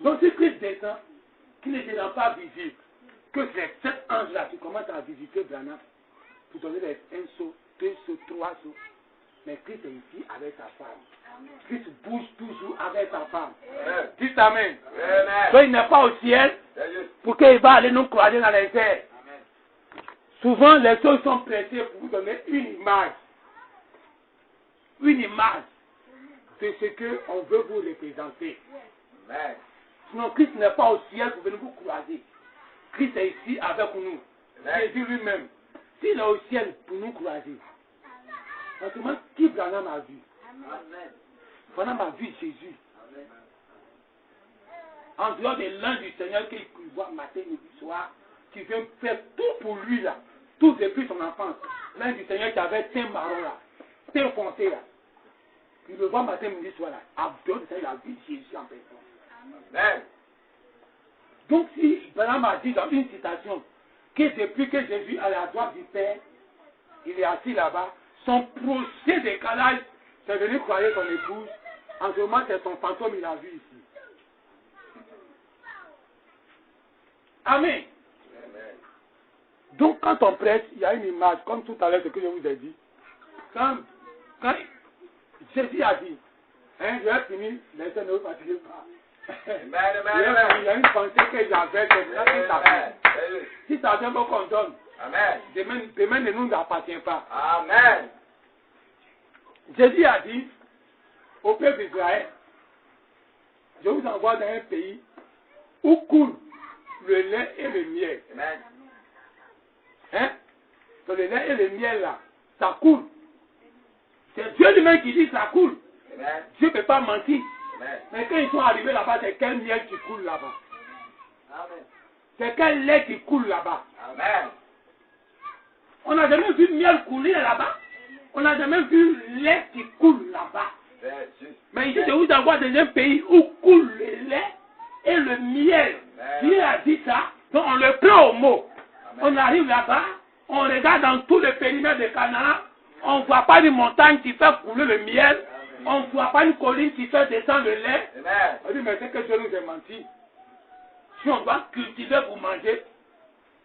Donc si Christ descend, qui ne sera pas visible, que c'est cet ange-là qui commence à visiter Branham pour donner un saut, 2 sauts, 3 sauts. Mais Christ est ici avec sa femme. Christ bouge toujours avec sa femme. Dites Amen. Amen. Donc il n'est pas au ciel C'est juste. pour qu'il va aller nous croiser dans les airs. Souvent les choses sont pressées pour vous donner une image. Une image de ce qu'on veut vous représenter. Amen. Sinon Christ n'est pas au ciel pour venir vous croiser. Christ est ici avec nous. Jésus lui-même. S'il est au ciel pour nous croiser. Autrement, qui Branham a vu? Amen. Branham a vu Jésus. En dehors de l'ange du Seigneur qu'il voit matin, midi, soir, qui vient faire tout pour lui là. Tout depuis son enfance. L'ange du Seigneur qui avait teint marron là. Teint foncé là. Il le voit matin, midi, soir là. En dehors de ça, il a vu Jésus en personne. Amen. Donc si Branham a dit dans une citation que depuis que Jésus est à la droite du Père, il est assis là-bas, son procès de calage, c'est venu croiser son épouse. En ce moment, c'est son fantôme, il a vu ici. Amen. Amen. Donc quand on prêche, il y a une image, comme tout à l'heure ce que je vous ai dit. Quand Jésus a dit, hein, je vais finir, laissez-nous ne fatiguez pas. Il y a une pensée que j'avais, c'est là qui s'appelle. Si ça vient qu'on donne, Amen. demain ne nous appartient pas. Amen. Jésus a dit au peuple d'Israël, je vous envoie dans un pays où coule le lait et le miel. Amen. Hein? Donc le lait et le miel là, ça coule. C'est Dieu lui-même qui dit ça coule. Amen. Dieu ne peut pas mentir. Amen. Mais quand ils sont arrivés là-bas, c'est quel miel qui coule là-bas? Amen. C'est quel lait qui coule là-bas? Amen. On n'a jamais vu miel couler là-bas. On n'a jamais vu lait qui coule là-bas. C'est juste. Mais ici, je vous envoie dans un pays où coule le lait et le miel. Dieu a dit ça, donc on le prend au mot. Amen. On arrive là-bas, on regarde dans tout le périmètre de Canaan, on ne voit pas une montagne qui fait couler le miel, on ne voit pas une colline qui fait descendre le lait. Amen. On dit, mais c'est que Dieu nous a menti. Si on doit cultiver pour manger,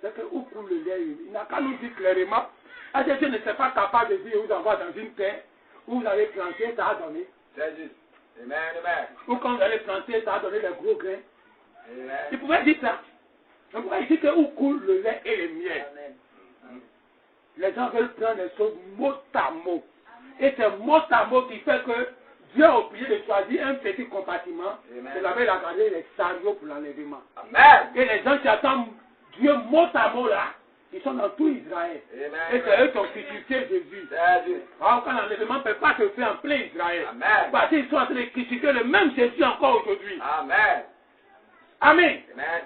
c'est que où coule le lait, il n'a qu'à nous dire clairement. Est-ce que Dieu ne serait pas capable de dire, vous envoie dans une terre où vous allez planter, ça a donné. C'est juste. Amen. Amen. Ou quand vous allez planter, ça a donné des gros grains. Il Amen. pouvait dire ça. On pouvait dire que où coule le lait et le miel. Les gens veulent prendre les choses mot à mot. Et c'est mot à mot qui fait que Dieu a oublié de choisir un petit compartiment. Amen. Il avait gardé les chariots pour l'enlèvement. Amen. Et les gens qui attendent Dieu mot à mot là, ils sont dans tout Israël. Amen. Et c'est eux qui ont critiqué Jésus. C'est juste. Alors quand l'enlèvement ne peut pas se faire en plein Israël. Amen. Parce qu'ils sont en train de critiquer le même Jésus encore aujourd'hui. Amen. Amen. Amen.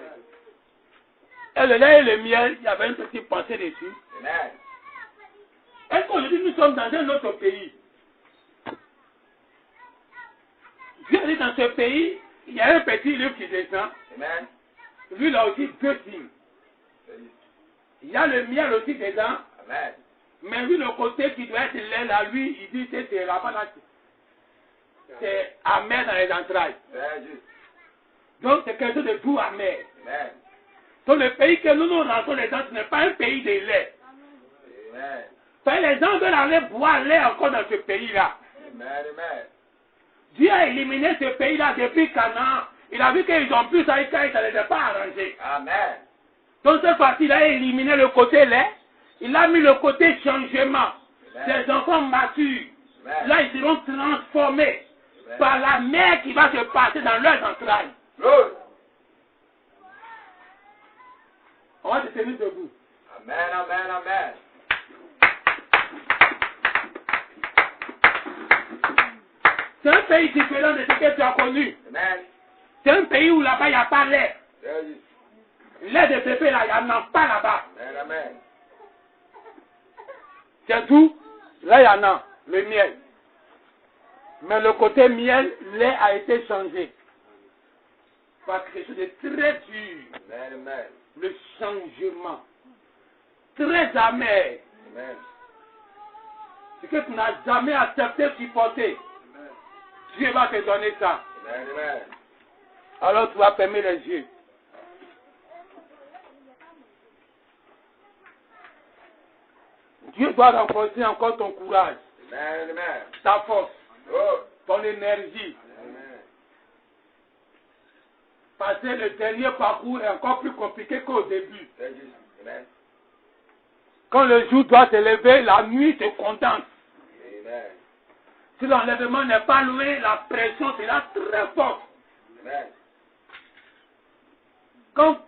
Et le lait et le miel, il y avait une petite pensée dessus. Amen. Est-ce qu'aujourd'hui nous sommes dans un autre pays? Dieu dit dans ce pays, il y a un petit livre qui descend. Amen. Lui, il a aussi deux signes. C'est juste. Il y a le miel aussi dedans. Amen. Mais lui, le côté qui doit être lait là, lui, il dit que c'est là-bas, là, c'est amer dans les entrailles. C'est juste. Donc c'est quelque chose de doux amer. Amen. Donc le pays que nous rentrons dedans, ce n'est pas un pays de lait. Amen. Parce que les gens veulent aller boire lait encore dans ce pays-là. Amen. Amen. Dieu a éliminé ce pays-là depuis Canaan. Il a vu qu'ils ont pu ça et ça ne les a pas arrangé. Amen. Donc cette fois-ci, il a éliminé le côté lait. Il a mis le côté changement. Amen. Ces enfants matures. Amen. Là, ils seront transformés Amen. par la mer qui va se passer dans leurs entrailles. Glory. On va se tenir debout. Amen. Amen. Amen. C'est un pays différent de ce que tu as connu. Amen. C'est un pays où là-bas, il n'y a pas lait. C'est juste. Lait de bébé, là, il n'y en a pas là-bas. Amen. Amen. C'est tout. Là, il y en a, le miel. Mais le côté miel, lait a été changé. Parce que c'est quelque chose de très dur. Amen. Amen. Le changement. Très amer. Amen. Ce que tu n'as jamais accepté, supporter. Dieu va te donner ça. Amen. Amen. Alors tu vas fermer les yeux. Dieu doit renforcer encore ton courage, Amen. Amen. ta force, Oh. ton énergie. Amen. Parce que le dernier parcours est encore plus compliqué qu'au début. C'est juste. Amen. Quand le jour doit se lever, la nuit se condense. Amen. Si l'enlèvement n'est pas loin, la pression sera très forte. Amen. Quand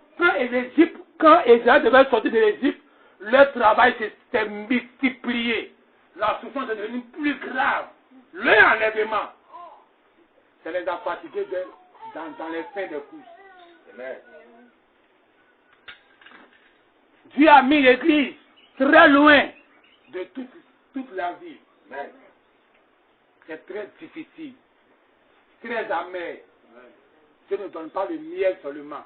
Israël devait sortir de l'Égypte, leur travail s'est multiplié. La souffrance est devenue plus grave. Leur enlèvement, ça les a fatigués dans les fins de course. Amen. Dieu a mis l'Église très loin de toute la vie. Amen. C'est très difficile, très amer. Dieu ne donne pas le miel seulement.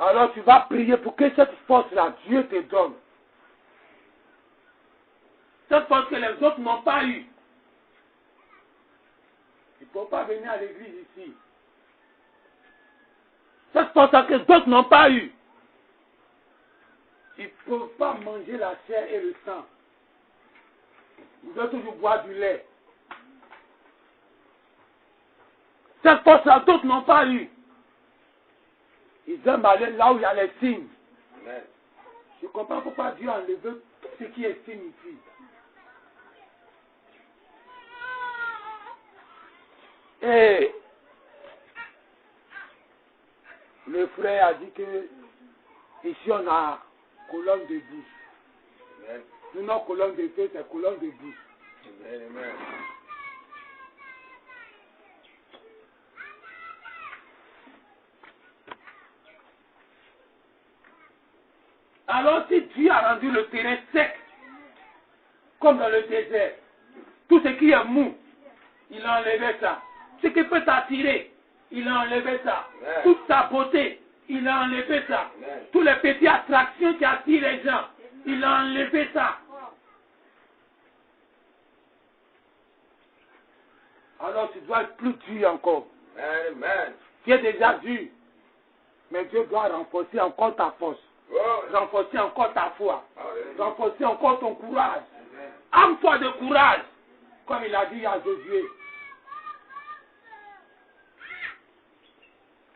Alors tu vas prier pour que cette force-là, Dieu te donne. Cette force que les autres n'ont pas eue. Il ne faut pas venir à l'église ici. Cette force-là que d'autres n'ont pas eue. Ils ne peuvent pas manger la chair et le sang. Ils doivent toujours boire du lait. Cette force-là, d'autres n'ont pas eu. Ils aiment aller là où il y a les signes. Amen. Je comprends pourquoi Dieu a enlevé ce qui est signifie. Et le frère a dit que ici on a colonne de bouche. Nous non colonne de feu, c'est colonne de bouche. Amen. Alors si Dieu a rendu le terrain sec, comme dans le désert, tout ce qui est mou, il a enlevé ça. Ce qui peut t'attirer, il a enlevé ça. Amen. Toute ta beauté, il a enlevé ça. Amen. Toutes les petites attractions qui attirent les gens, il a enlevé ça. Alors tu dois être plus dur encore. Amen. Tu es déjà dur, mais Dieu doit renforcer encore ta force, Glory. renforcer encore ta foi, Hallelujah. renforcer encore ton courage. Arme-toi de courage, comme il a dit à Josué.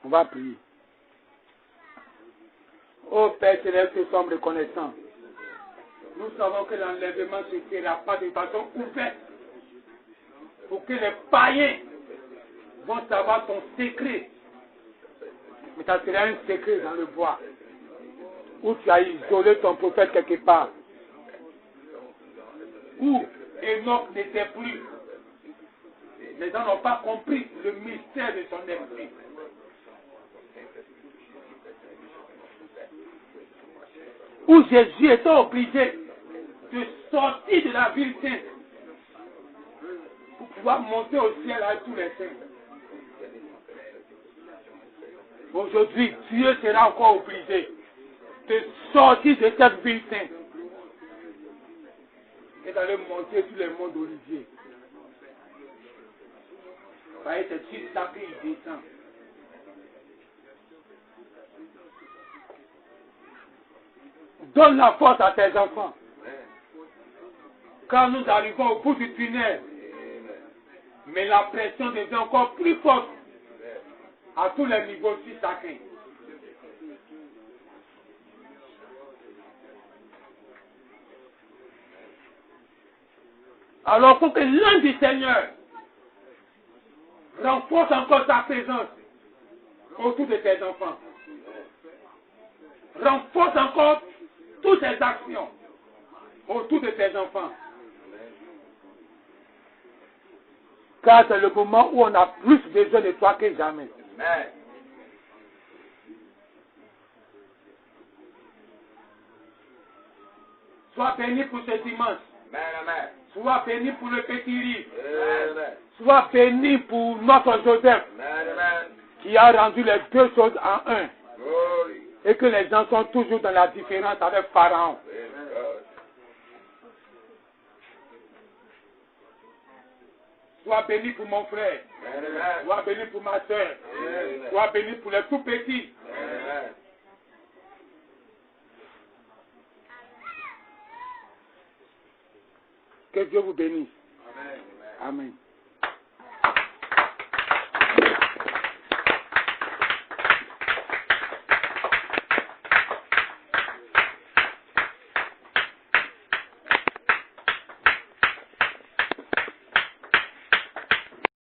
On va prier. Ô Père Céleste, nous sommes reconnaissants. Nous savons que l'enlèvement ne se fera pas de façon ouverte pour que les païens vont savoir ton secret. Mais ça sera un secret dans le bois où tu as isolé ton prophète quelque part. Où Enoch n'était plus. Les gens n'ont pas compris le mystère de son esprit. Où Jésus était obligé de sortir de la ville sainte pour pouvoir monter au ciel avec tous les saints. Aujourd'hui, Dieu sera encore obligé de sortir de cette ville sainte et d'aller monter sur les monts d'Olivier. Vous voyez, c'est sur ça qu'il descend. Donne la force à tes enfants. Quand nous arrivons au bout du tunnel, mais la pression devient encore plus forte à tous les niveaux sur chacun. Alors pour que l'un du Seigneur renforce encore sa présence autour de tes enfants, renforce encore toutes tes actions autour de tes enfants. Car c'est le moment où on a plus besoin de toi que jamais. Amen. Sois béni pour ce dimanche. Amen. Amen. Sois béni pour le petit riz. Amen. Sois béni pour notre Joseph Amen. Amen. qui a rendu les deux choses en un. Glory. Et que les gens sont toujours dans la différence avec Pharaon. Praise God. Sois béni pour mon frère. Amen. Amen. Sois béni pour ma soeur. Amen. Sois béni pour les tout petits. Amen. Que Dieu vous bénisse. Amen. Amen.